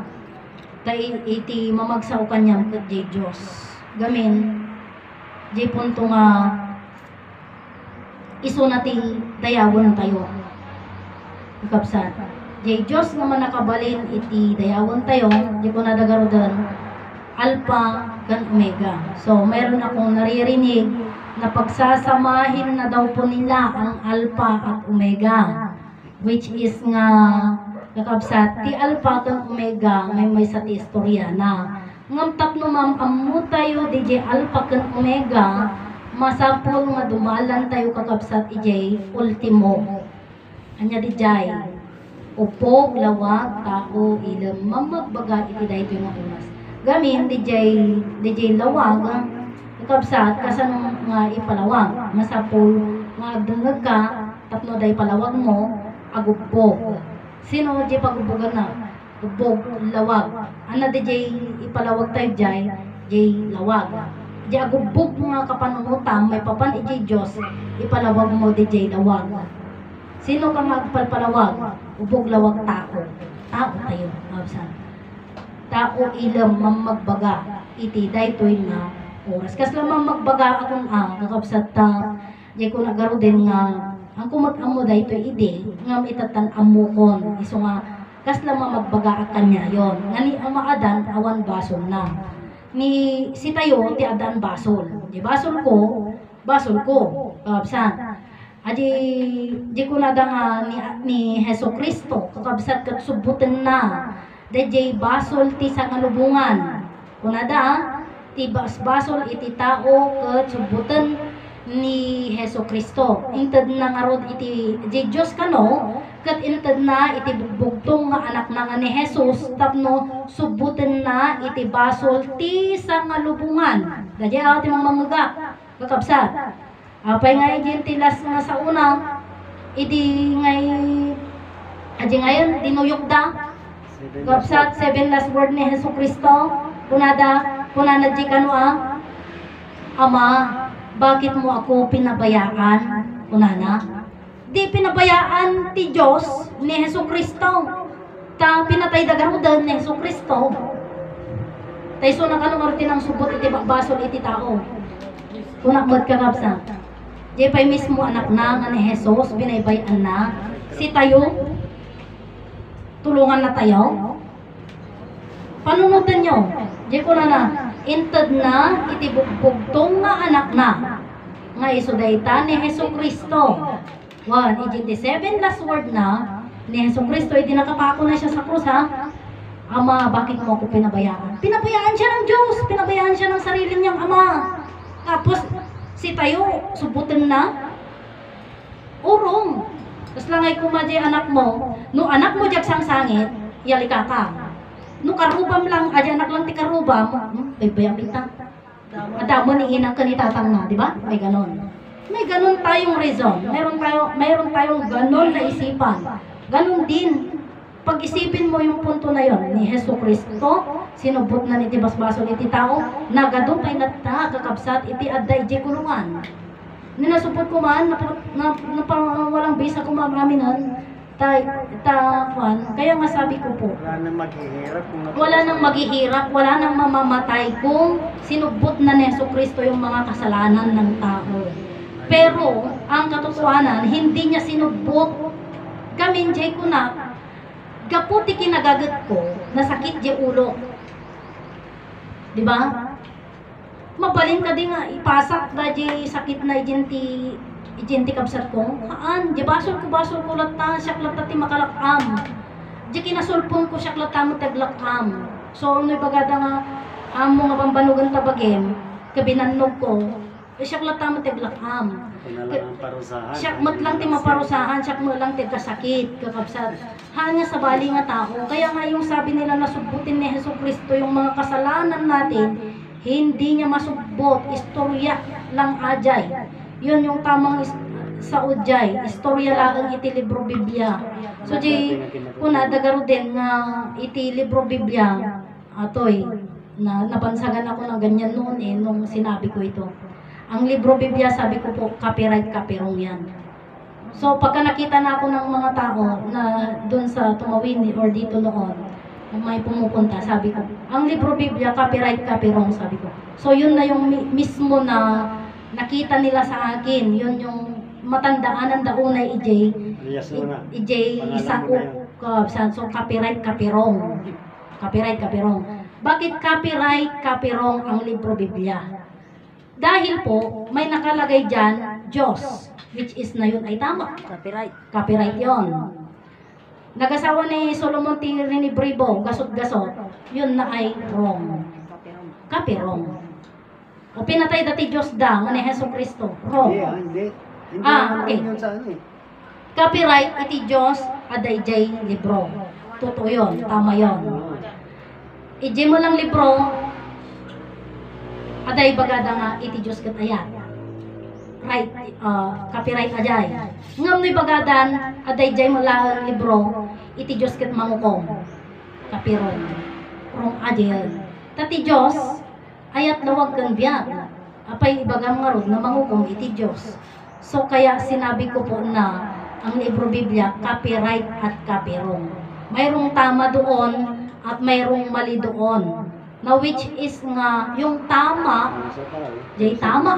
tay iti mamagsao kanyam ket Diyos gamin di punto nga iso nati dayawon tayo. Ikapsat. Di Diyos nga man nakabalin iti dayawon tayo, di ko nadagarodan, Alpha gan Omega. So, meron akong naririnig na pagsasamahin na daw po nila ang Alpha at Omega. Which is nga, kakabsat, ti Alpha gan Omega, may sa ti istorya na. Ngam tapno ma'am, amu tayo, DJ Alpha gan Omega, masapol nga dumalan tayo kakabsat, DJ, ultimo. Anya DJ, upog, lawag, tao, ilam, mamagbaga, iti dahito yung oras. Gamin, DJ lawag, kakabsat, kasan nga ipalawag, masapol, nga agdangag ka, tapno day palawag mo, agubbog. Sino di pagubbogan na? Ubbog, lawag. Ano di ipalawag tayo di lawag. Di agubbog mga kapanunutam, may papan iti Diyos, ipalawag mo di lawag. Sino ka magpalpalawag? Ubbog, lawag, tao. Tao tayo, mabsan. Tao ilam mamagbaga, iti daytoy na oras. Kas lamang magbaga akong kakabsat di ko nagaro din nga ang kumag-amo dahito ide ngam itatan amukon iso nga kas lamang magbaga kanya yon ngani ang maadan awan basol na ni si tayo ti adan basol di basol ko kakabsat di ko nada nga ni Heso Kristo kakabsat kat subuten na DJ basol ti sangalubungan kunada ti basol iti tao ket subuten ni Heso Kristo. Inted na nga rod iti Diyos kano, kat inted na iti bugbugtong nga anak na nga ni Jesus, tapno subutin na iti basol ti sangalubungan. Dadya ati mga mamaga, kakabsat. Apay nga tilas nga sa una, iti ngay, adi ngayon, dinuyok da. Kakabsat, 7 last word ni Heso Kristo, kunada di kano Ama, bakit mo ako pinabayaan? Unana, di pinabayaan ti Diyos ni Heso Kristo. Ta pinatay dagarudan ni Heso Kristo. Tay so na kanong arti ng subot iti basol iti tao. Kuna mod kakabsa. Di pay mismo anak na nga ni Jesus binaybayan na. Si tayo tulungan na tayo. Panunutan nyo. Di ko na inted na iti bugbugtong nga anak na nga isudayta ni Heso Kristo. 1:87 last word na ni Heso Kristo iti nakapako na siya sa krus ha. Ama, bakit mo ako pinabayaan? Pinabayaan siya ng Diyos, pinabayaan siya ng sarili niyang ama. Tapos si tayo subutin na urong. Tapos lang ay kumadya anak mo, no anak mo diyak sang sangit, yalika ka. No karubam lang, aja anak lang ti karubam, baybayang kita. Adamo ni inang kanitatang na, di ba? May ganon. May ganon tayong reason. Mayroon tayong ganon na isipan. Ganon din. Pag-isipin mo yung punto na yon ni Heso Kristo, sinubot na ni tibasbaso ni ti tao, nagadupay na ta, kakabsat, iti adday di kulungan. Ninasupot ko man, walang bisa ko mamaminan, kaya nga sabi ko po, wala nang maghihirap, wala nang mamamatay kung sinubot na ni Heso Kristo yung mga kasalanan ng tao. Pero, ang katotohanan, hindi niya sinubot. Gamin, jay ko na, gaputi kinagagat ko, nasakit di ulo. Diba? Mabalin ka din nga, ipasak na di sakit na ijenti kabsat ko. Haan, di basol ko lata, siyak lata ti makalakam. Di kinasulpon ko siyak lata mo taglakam. So, ano bagada nga, amo nga pambanugan tabagem, kabinanog ko, siyak lata mo taglakam. Siyak mat lang ti maparusahan, siyak mo lang ti kasakit, kakabsat. Haan nga sa bali nga tao. Kaya nga yung sabi nila na subutin ni Heso Kristo yung mga kasalanan natin, hindi niya masubot, istorya lang ajay. Yun yung tamang sa udyay, istorya lang iti libro Biblia. So di kuna dagaro din nga iti libro Biblia atoy na napansagan ako ng ganyan noon nung sinabi ko ito. Ang libro Biblia sabi ko po copyright kapirong yan. So pagka nakita na ako ng mga tao na doon sa Tumawin or dito noon, Kung may pumupunta, sabi ko, ang libro Biblia, copyright, copyright, sabi ko. So yun na yung mismo na nakita nila sa akin, yun yung matandaan ng daunay EJ, Alias mo na. EJ Pangalan isa mo na yun. so copyright, copyright. Copyright, copyright. Bakit copyright, copyright ang libro Biblia? Dahil po, may nakalagay dyan, Diyos, which is na yun ay tama. Copyright. Copyright yon. Nag-asawa ni Solomon Tiri ni Bribo, gasot-gasot, yun na ay wrong. Copyright. Copyright. O pinatay dati Diyos da, nga ni Heso Kristo, wrong. Hindi. Hindi Ah, naman okay. yun sa ano eh. Copyright iti Diyos, aday jay libro. Totoo yun, tama yun. Oo. Ije mo lang libro, aday bagada nga iti Diyos kat ayat. Right, copyright ajay. Ngam ni bagadan, aday jay mo lang libro, iti Diyos kat mangukong. Copyright. Wrong ajay. Tati Diyos, ayat lawag kan biyag. Apay ibagam nga ron na mangukong iti Diyos. So kaya sinabi ko po na ang libro Biblia, copyright at copyright. Mayroong tama doon at mayroong mali doon. Na which is nga, yung tama, Isa pala eh. jay tama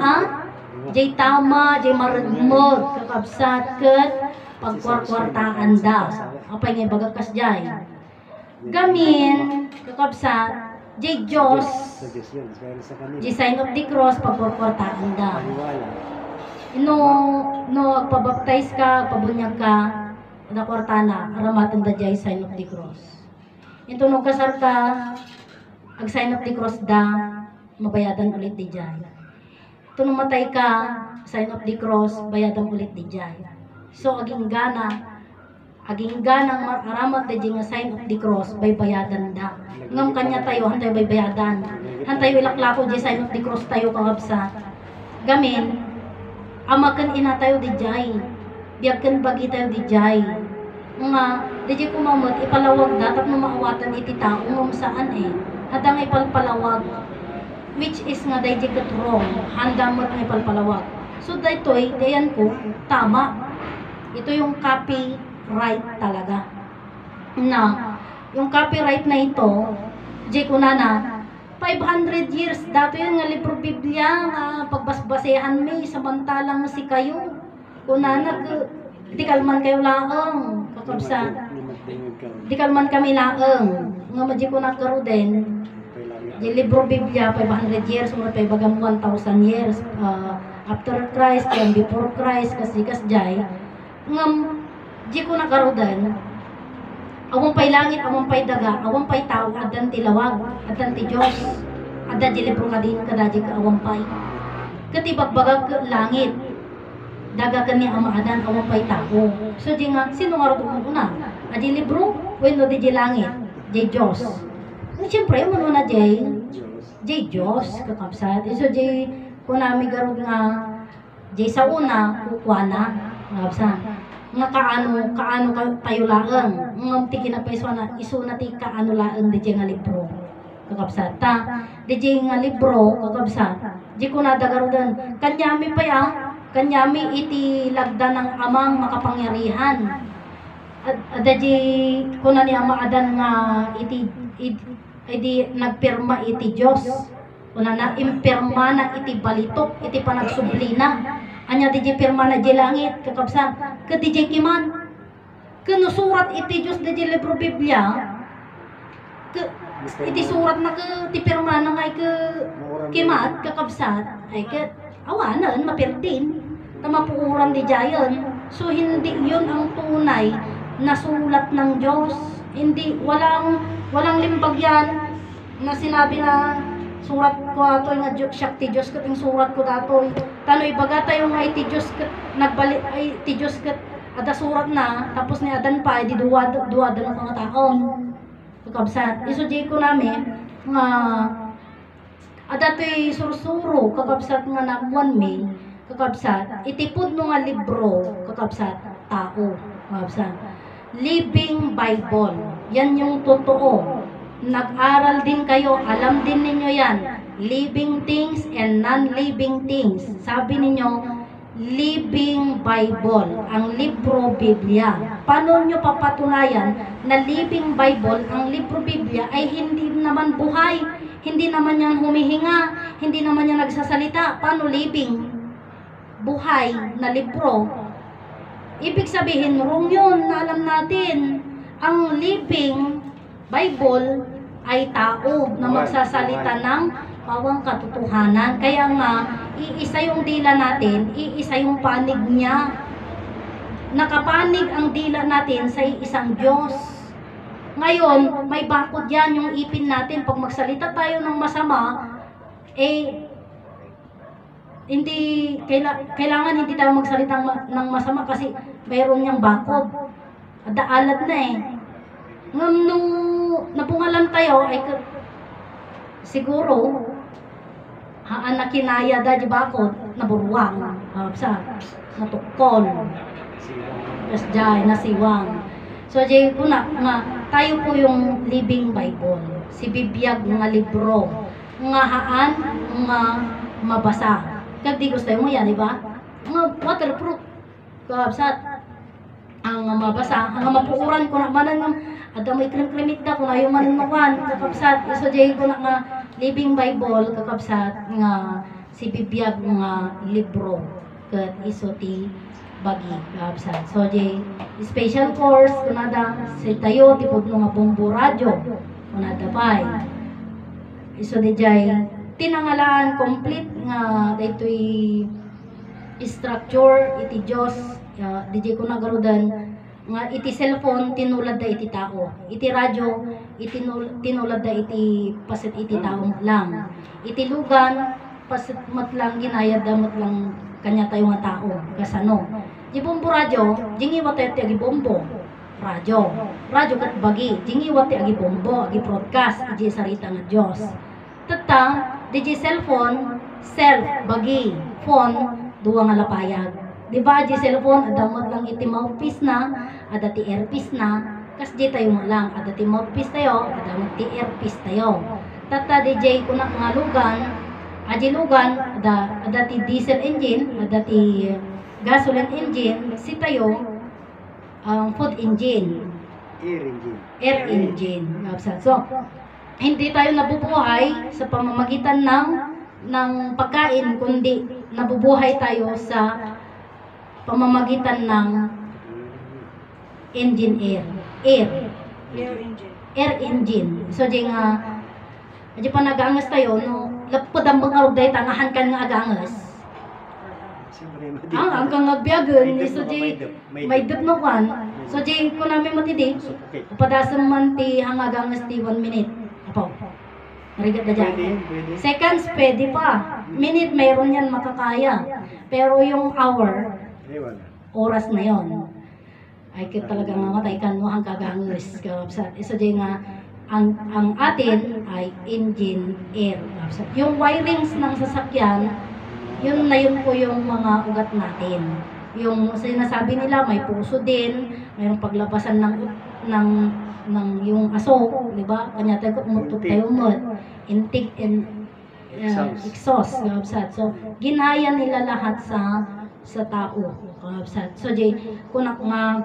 jay tama, jay maragmod, kakabsat, kat, pagkwarkwartaan da. Apay nga bagakas jay. Gamin, kakabsat, jay Diyos, Sa Diyos yun. Pero sa kanila. jay sign of the cross, pagkwarkwartaan da. Paniwala. No agpabaptize ka, pabunyag ka, na kwartana, aramatan da jay sign of the cross. Ito nung kasar ka, ag sign of the cross da, mabayadan ulit di jay. Ito nung matay ka, sign of the cross, bayadan ulit di jay. So aging gana ng aramat da jay nga sign of the cross, bay bayadan da. Ngam kanya tayo, hantay bay bayadan. Hantay ilaklako jay sign of the cross tayo kagabsa. Gamin, amakan ina tayo di jay. Biagkan bagi tayo di jay. Nga, di jay kumamot, ipalawag dapat na maawatan iti tao ngam saan eh. Hadang ipalpalawag. Which is nga di jay katrong. Handa mo't nga ipalpalawag. So daytoy, dayan ko, tama. Ito yung copyright talaga. Na, yung copyright na ito, jay kunana, 500 years dato yun nga libro Biblia nga pagbasbasehan mi samantalang si kayo kunana di kalman kayo laang kakabsa di kalman kami laang nga madji ko nagkaroden di libro Biblia 500 years mura pay bagam 1000 years after Christ and before Christ kasi kasjay ngam di ko nagkaroden awang pay langit, awang pay daga, awang pay tao, adan ti lawag, adan ti Diyos, adan ti libro ka din, kadaji ka awang pay. Katibagbagag langit, daga ka ni ama adan, awang pay tao. So di nga, sino nga rin una? Adi libro, weno di di langit, di Diyos. Siyempre, mo na di Diyos, kakapsat. So di, kunami garog nga, di sa una, kukwana, kakapsat. Nga kaano tayo laeng ngam ti kinapaiso na isu na ti kaano laeng di nga libro kakabsat ta di nga libro kakabsat di ko nadagarudan kanyami pa ya kanyami iti lagda ng amang makapangyarihan ada di ko na ni ama adan nga iti nagpirma iti Dios kuna na impirma na iti balitok iti panagsublina anya di pirma na di langit kakabsat ke di kiman kenusurat iti Diyos di libro Biblia ke iti surat na ke ti pirma na ngay ke kimat kakabsat ay ke awanan mapirtin tamapuuran di jayon so hindi yun ang tunay na sulat ng Diyos hindi walang limbag yan na sinabi na surat ko ato nga Shakti Diyos kat yung surat ko dato tanoy baga tayo nga iti Diyos kat nagbalik ay iti Diyos kat ada surat na tapos ni adan pa di duwa ng mga taon kakabsat iso di ko namin nga ada to'y sursuro kakabsat nga namuan mi kakabsat itipod no nga libro kakabsat tao kakabsat Living Bible yan yung totoo. Nag-aral din kayo, alam din ninyo yan. Living things and non-living things. Sabi ninyo, Living Bible, ang libro Biblia. Paano nyo papatunayan na Living Bible, ang libro Biblia ay hindi naman buhay, hindi naman yan humihinga, hindi naman yan nagsasalita? Paano living? Buhay na libro. Ibig sabihin, wrong yun na alam natin. Ang Living Bible ay tao na magsasalita ng pawang katotohanan. Kaya nga, iisa yung dila natin, iisa yung panig niya. Nakapanig ang dila natin sa isang Diyos. Ngayon, may bakod yan yung ipin natin. Pag magsalita tayo ng masama, hindi kailangan hindi tayo magsalita ng masama kasi mayroon niyang bakod. Daalad na eh. Nung napungalan tayo, ay siguro, haan na kinaya da di bakod, naburuwang, natukol, tas jay, nasiwang. So, jay po na, tayo po yung Living Bible, si bibiyag nga libro, nga haan, nga mabasa. Kag di gusto mo yan, di ba? Nga waterproof, kabsat, ang mabasa, ang mapukuran ko na manan ng ada may krim-krimit da ko na yung manan kakabsat, iso jay ko na nga Living Bible, kakabsat, nga si bibiyag nga libro, kat iso ti bagi, kakabsat. So jay, special course, kunada, si tayo, tipod nga bombo radyo, kunada pa'y. Iso di jay, tinangalaan, complete nga, daytoy structure, iti Diyos, DJ ko nagarudan, nga iti cellphone, tinulad da iti tao. Iti radyo, tinulad da iti pasit iti tao lang. Iti lugan, pasit mat lang, ginayad da mat lang kanya tayo nga tao. Kasano? Di bombo radyo, jingiwat tayo agi bombo. Radyo kat bagi, jingiwat tayo agi bombo, agi broadcast, iti sarita nga Diyos. Tatang, DJ cellphone, bagi, phone, duwa nga lapayag. Diba, di cellphone, adamot lang iti mouthpiece na, ada ti earpiece na, kas di tayo mo lang, ada ti mouthpiece tayo, adamot ti earpiece tayo. Tata DJ ko na nga lugan, lugan, ada ti diesel engine, ada ti gasoline engine, si tayo, food engine. Air engine. So, hindi tayo nabubuhay sa pamamagitan ng pagkain, kundi nabubuhay tayo sa pamamagitan ng engine air engine. So di nga di pa nagangas tayo no lapod ang mga day tangahan kan nga agangas. Hanggang nagbiyagan so di may dup no kan. So di ko namin matidi. Padasam man ti hangagangas ti 1 minute. Apo. Marigat na dyan. Seconds, pwede pa. Minute, mayroon yan makakaya. Pero yung hour, oras na yon. Ay kaya talagang mamatay ka no ang kagangis. Isa din nga, ang atin ay engine air. Yung wirings ng sasakyan, yun na yun po yung mga ugat natin. Yung sinasabi nila, may puso din, mayroong paglabasan ng yung aso, di ba? Kanya tayo umutut tayo intake and exhaust, kabsat. So, ginaya nila lahat sa tao, kabsat. So, jay, kunak nga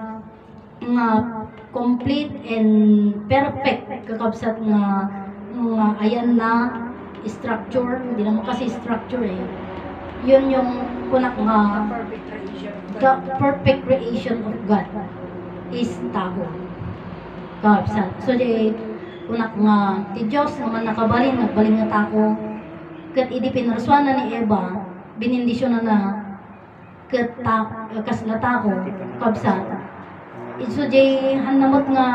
complete and perfect, kakabsat nga ayan na structure, hindi naman kasi structure eh. Yun yung kunak nga the perfect creation of God is tao. Kabsat. So, di, unak nga, ti Diyos naman nagbaling nga tao, kat idi pinaraswan na ni Eva, binindisyon na kat kasla tao, kabsat. So, di, hanamot nga,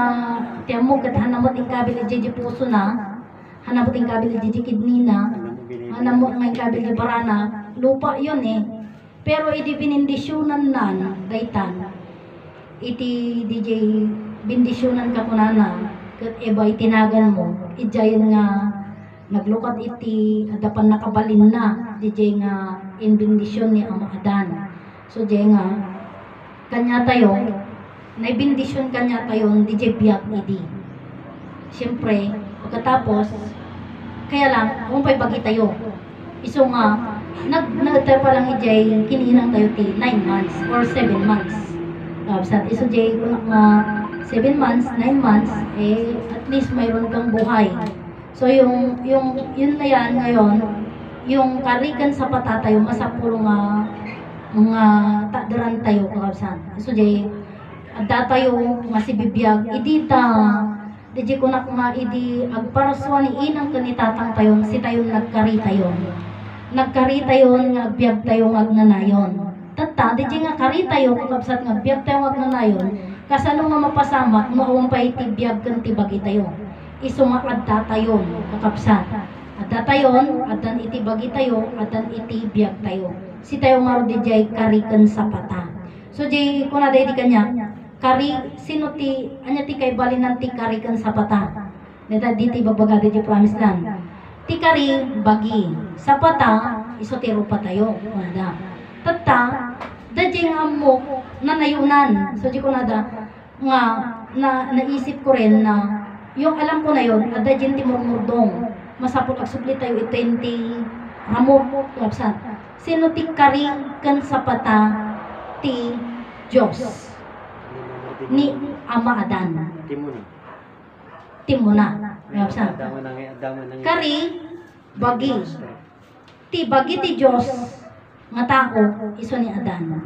tiyamog, kat hanamot yung kabil di puso na, hanamot yung kabil di kidney na, hanamot nga yung kabil di barana, lupa yun eh. Pero idi binindisyonan na, daytan, iti DJ bindisyonan ka kunana kat eba itinagan mo ijayan nga naglukat iti adapan nakabalin na DJ nga in bindisyon ni Ama Adan. So DJ nga kanya tayo naibindisyon kanya tayo DJ biyak idi. Siyempre pagkatapos kaya lang kung pa'y bagi tayo iso nga nagtayo pa lang ijay kininang tayo ti 9 months or 7 months. Sa iso jay kung nga 7 months, 9 months, at least mayroon kang buhay. So yun na yan ngayon, yung karikan sa patatayo, masapuro nga mga takdaran tayo kakabsan. So jay, adda tayo nga si bibiyag, idita, di ko na nga idi agparaswa ni inang kanitatang tayo, si tayo nagkari tayo. Nagkari tayo nga agbyag tayo nga agnanayon. Tata, di nga kari tayo, kakabsat nga agbyag tayo nga agnanayon, kasano nga mapasama, maawang pa itibiyag kan tibagi tayo. Iso nga adda tayo, kakabsat. Adda tayo, addan itibagi tayo, addan itibiyag tayo. Si tayo nga di jay karikan sa pata. So jay, kung naday di kanya, kari, sino ti, anya ti kay balinan ti karikan sa pata. Dita di ti babagada di promise land. Ti kari, bagi. Sa pata, iso ti rupa tayo. Wala. Tata, dadya nga mo, nanayunan. So di ko nada, nga, naisip ko rin na, yung alam ko na yun, dadya ti murmurdong. Masapot agsupli tayo itenti ramot kapsan. Sino ti karikan sa pata ti Diyos ni Ama Adan. Timuna. Kapsan. Kari bagi. Ti bagi ti Diyos nga tao iso ni Adan.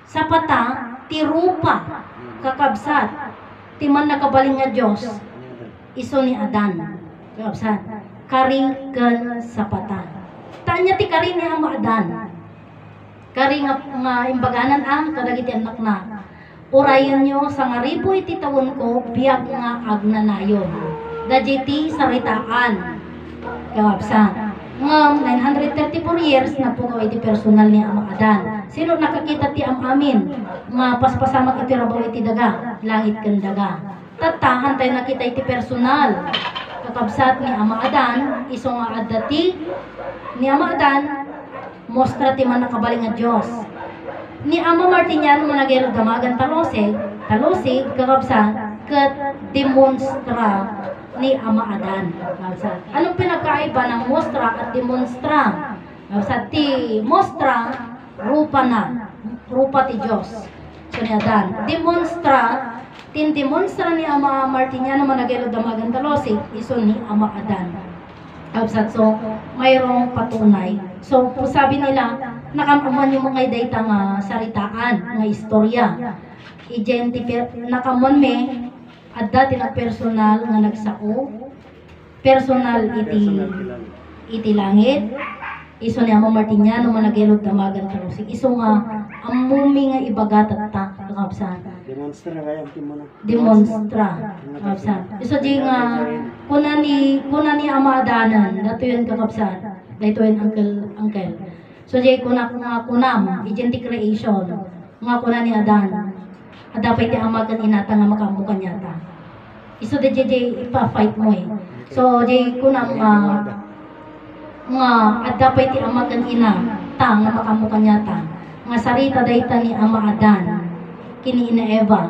Sa pata ti rupa kakabsat ti man nakabaling nga Diyos iso ni Adan. Kapsan. Karikan sa pata. Tanya ti kari ni Ama Adan. Kari nga imbaganan ang kadagiti anak na. Urayan nyo sa nga ribo iti tawon ko biyag nga agnanayon. Dajiti saritaan. Kawapsan. Nga 934 years na po iti personal ni Ama Adan. Sino nakakita ti amin? Nga paspasamak iti rabaw iti daga. Langit kan daga. Tatahan tayo nakita iti personal. Kakabsat ni Ama Adan, iso nga adati ni Ama Adan, mostra ti man nakabaling nga Diyos. Ni Ama Martiniano managero damagan talosig, kakabsat, kat demonstra ni Ama Adan. Kakabsat. Anong pinagkaiba ng mostra at demonstra? Kakabsat, ti mostra, rupa na, rupa ti Diyos. So ni Adan. Demonstra, tindemonstra ni Ama Martiniano managero damagan talosig, iso ni Ama Adan. Kakabsat. So, mayroong patunay. So, sabi nila, nakamuan yung mga data nga saritaan, nga istorya. Nakamuan me, adda tina personal nga nagsao, personal iti langit, iso ni Ama Martiniano managero damagan talosig, iso nga amumi nga ibagat at ta, kakabsat. Demonstra kaya mo na. Demonstra. Kakabsat. Iso di nga kuna ni Ama Adanan, dato yun kakabsat. Dato yun uncle. So di kunam, agent creation. Nga kuna ni Adan. Adapay ti Ama kan inata nga makamukan yata. Iso di ipa-fight mo eh. So di kunam nga adapay ti Ama kan ina ta nga makamukan yata. Nga sarita dayta ni Ama Adan. Kini ina Eva.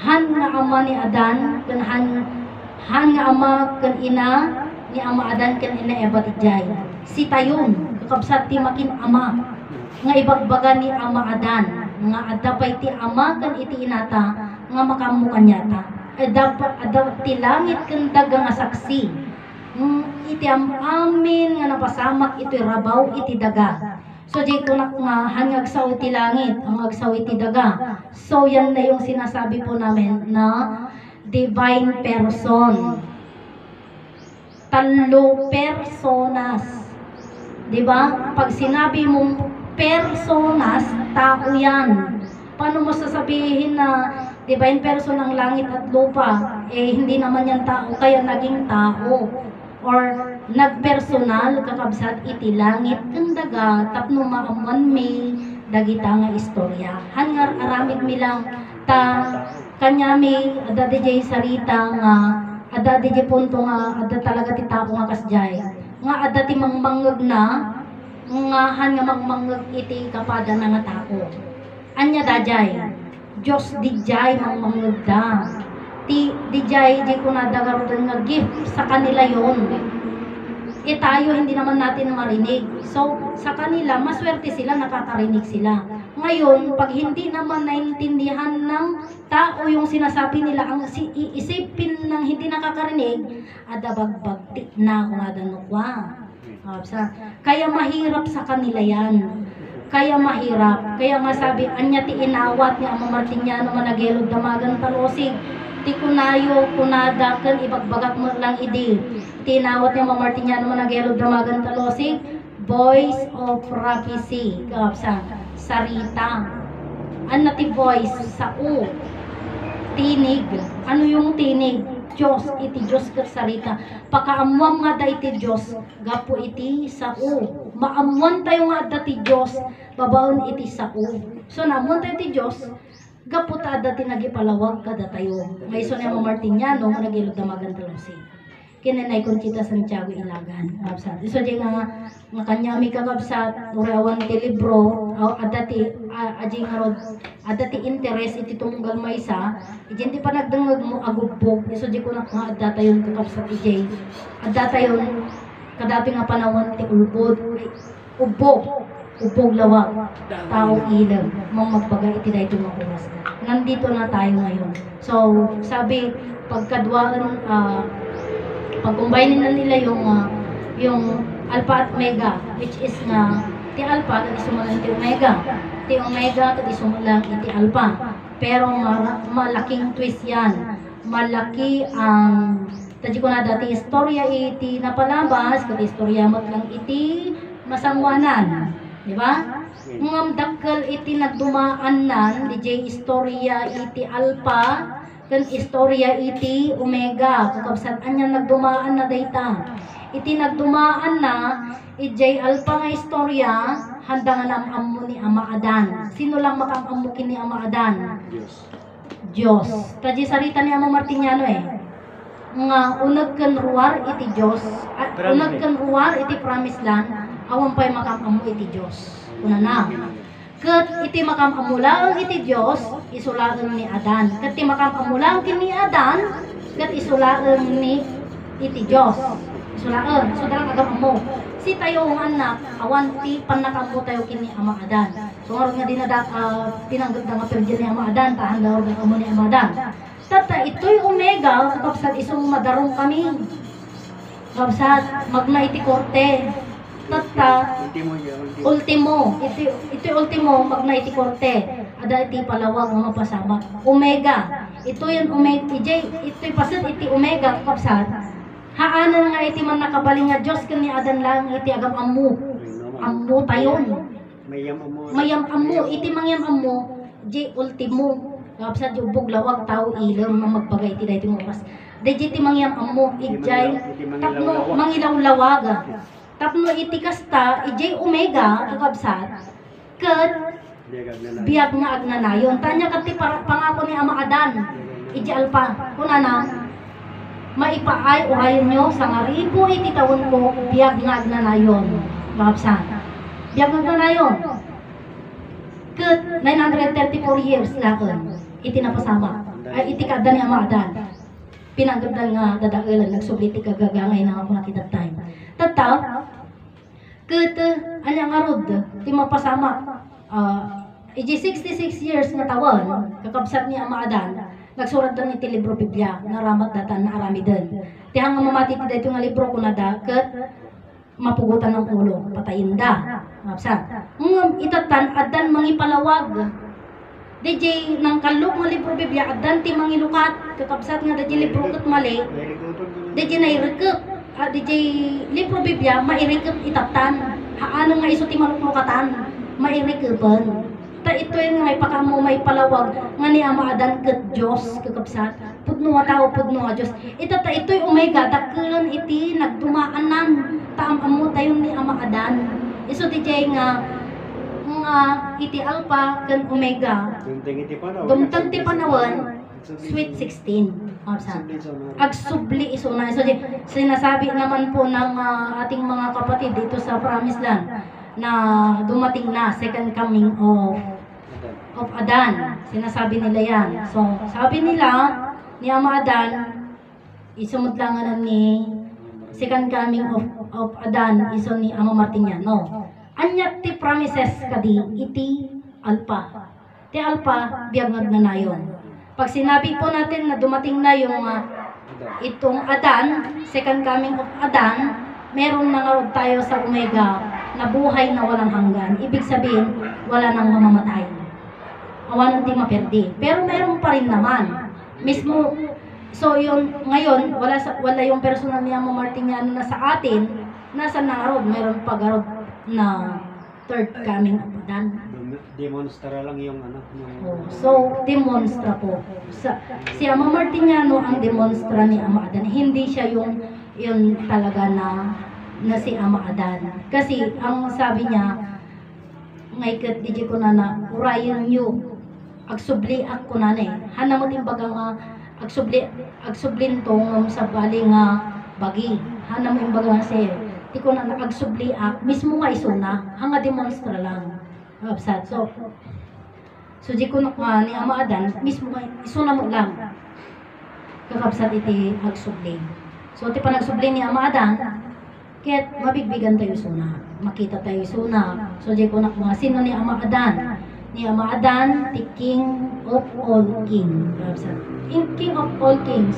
Han nga ama ni Adan, kan han nga ama kan ina ni Ama Adan kan ina Eva ti Jay. Si tayon, kakabsat ti makin ama. Nga ibagbaga ni Ama Adan, nga adapay ti ama kan iti inata, nga makamukan yata. Adap ti langit kan daga nga saksi. Iti amin nga napasamak iti rabaw iti daga. So di ko nga hangag sa iti langit, hangag sa iti daga. So yan na yung sinasabi po namin na divine person. Talo personas. Diba? Pag sinabi mong personas, tao yan. Paano mo sasabihin na divine person ang langit at lupa? Hindi naman yan tao, kaya naging tao. Or nagpersonal kakabsat iti langit kang daga tapno maamuan mi dagita nga istorya. Hangar aramid mi lang ta kanya mi ada DJ sarita nga ada DJ punto nga ada talaga ti tao nga kasjay. Nga ada ti mangmangeg na nga han nga mangmangeg iti kapada na nga tao. Anya dajay. Diyos dijay mangmangeg da. Ti dijay di ko nadagarudan nga gift sa kanila yon. tayo hindi naman natin marinig. So, sa kanila, maswerte sila, nakakarinig sila. Ngayon, pag hindi naman naintindihan ng tao yung sinasabi nila, ang iisipin ng hindi nakakarinig, adabagbagti na kung adanukwa. Kaya mahirap sa kanila yan. Kaya mahirap. Kaya nga sabi, anya ti inawat ni Ama Martiniano managelod damagan talosig. Ti kunayo, kunada, kan ibagbagak mo lang idi. Tinawat ni Ama Martiniano managelod damagan talosig. Voice of prophecy. Kapsa, sarita. Ano ti voice? Sa u. Tinig. Ano yung tinig? Diyos, iti Diyos kat sarita. Pakaamuam nga da iti Diyos, gapo iti sa u. Maamuan tayo nga da ti Diyos, babaon iti sa u. So naamuan tayo ti Diyos, gapo ta da ti nagipalawag kada tayo. May so ni Ama Martiniano, nagilog na magandalosi. Kinanay Conchita Santiago Ilagan. Kapsat. So di nga kanyami kakabsat, urawan ti libro, adati interest iti tumunggal maysa, ijen ti panagdangag mo agubbog. So di ko na nga adata yung kakabsat ijay. Adata yung kadapi nga panahon ti ulbod, ubog lawag, tao ilang, magbaga iti dahito makuras. Nandito na tayo ngayon. So sabi, pagkadwaan, pag-combine na nila yung alpha at omega, which is nga ti alpha kadi sumulang ti omega, kadi sumulang iti alpha. Pero malaking twist yan, malaki ang tadyo ko na dati istorya iti napalabas, kadi istorya mo't lang iti masangwanan, di ba? Ngam dakkel iti nagdumaan nan DJ istorya iti alpha kan istorya iti omega, kakabsat anya nagdumaan na dayta. Iti nagdumaan na ijay alpha nga istorya, handa nga namammo ni Ama Adan. Sino lang makamammo kini Ama Adan? Diyos. Tadji sarita ni Ama Martiniano nga unag kan ruwar iti Diyos, unag kan ruwar iti promised land, awan pa'y makamammo iti Diyos. Una na. Kat iti makamamulaang iti Diyos, isulaan ni Adan. Kat iti makamamulaang kini Adan, kat isulaan ni iti Diyos. Isulaan. So dalang agam mo. Si tayo ang anak, awan ti panakamo tayo kini Ama Adan. So nga nga tinanggap na nga perdi ni Ama Adan, tahan daw ng amo ni Ama Adan. Tata ito'y omega, kapsat isong madarong kami. Kapsat, magna iti korte. Tata, ultimo, iti ultimo, magna iti korte. Ada iti palawag mga pasama. Omega, ito yung omega, ito'y pasat iti omega, kapsat. Haanan nga iti man nakabaling nga Diyos kani Adan lang iti agam ammo. Ammo tayon. Mayam ammo, iti mangyam ammo, di ultimo. Kapsat yung buglawag tao ilang magbagay iti dahito mo pas. Di iti mangyam ammo, ijay, tapno mangilawlawaga. Tapno iti kasta, ijay omega, kakabsat, kat biyag nga agnanayon. Tanya kati pangako ni Ama Adan, ijay alpa, kunana, maipaay o ayon nyo sa nga ribo iti taon ko, biyag nga agnanayon, kakabsat. Biyag nga agnanayon. Kat 934 years lakon, iti napasama, iti kada ni Ama Adan. Pinagdal nga dadailan, nagsublit iti kagagangay na ako nakita time. Tataw, kat anya nga rod, ti mapasama, iji 66 years nga tawon, kakabsat ni Ama Adan, nagsurat dan iti libro Biblia, naramat datan na aramiden. Ti hang mamati ti dayto nga libro kunada, kat mapugutan ng ulo, patayin da. Kakabsat. Itatan, adan mangipalawag. DJ nang kalok nga libro Biblia, adan ti mangilukat, kakabsat nga DJ libro kat mali, DJ nairikap. DJ libro Biblia, mairikap itatan. Haano nga iso ti maluklukatan, mairikapan. Ta ito yung may pakamo may palawag nga ni Ama Adan ket Diyos, kakabsat. Pudno nga tao, pudno nga Diyos. Itata ito'y omega, dakkelan iti nagdumaanan. Taam-amo tayo ni Ama Adan. Iso DJ nga iti alpha ken omega. Dumtang ti panawan, sweet 16. Agsubli isuna. So sinasabi naman po ng ating mga kapatid dito sa Promised Land na dumating na second coming of Adan. Sinasabi nila yan. So sabi nila ni Ama Adan, isumudlangan ni second coming of Adan iso ni Ama Martiniano. Anya ti promises kadi iti alpa. Ti alpa biyag nagnanayon. Pag sinabi po natin na dumating na yung itong Adan, second coming of Adan, meron na nga tayo sa Omega na buhay na walang hanggan. Ibig sabihin, wala nang mamamatay. Awan hindi maperdi. Pero meron pa rin naman. Mismo, so yun, ngayon, wala yung personal niya mo Martiniano na sa atin, nasa nangarod, meron pag-arod na third coming of Adan. Demonstra lang yung ano. Oh, so, demonstra po. Si Ama Martiniano ang demonstra ni Ama Adan. Hindi siya yung talaga na si Ama Adan. Kasi, ang sabi niya, ngay di ko na urayan nyo, agsubli ako na hanamot yung baga nga, agsublin to sa bali nga bagi. Hanam yung baga nga siya. Di ko na nakagsubli mismo nga isuna, hanga demonstra lang. Absat. So di ko ni Ama Adan, mismo nga isuna mo lang. Kakabsat iti agsubli. So ti panagsubli ni Ama Adan, kaya't mabigbigan tayo suna. Makita tayo suna. So di ko mga sino ni Ama Adan? Ni Ama Adan, the King of all King. King of all kings.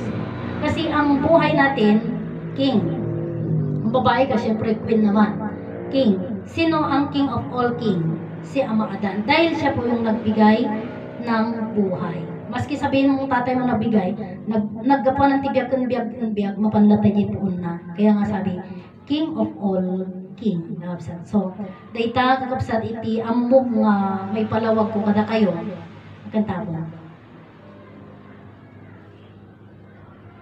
Kasi ang buhay natin, King. Ang babae ka, syempre Queen naman. King. Sino ang King of all King? Si Ama Adan. Dahil siya po yung nagbigay ng buhay. Maski sabihin mong tatay mo nabigay, naggapo ng tibiyag, mapanlatay din po na. Kaya nga sabi, King of all King. So, dayta kakapsat iti amok nga may palawag ko kada kayo. Kanta mo.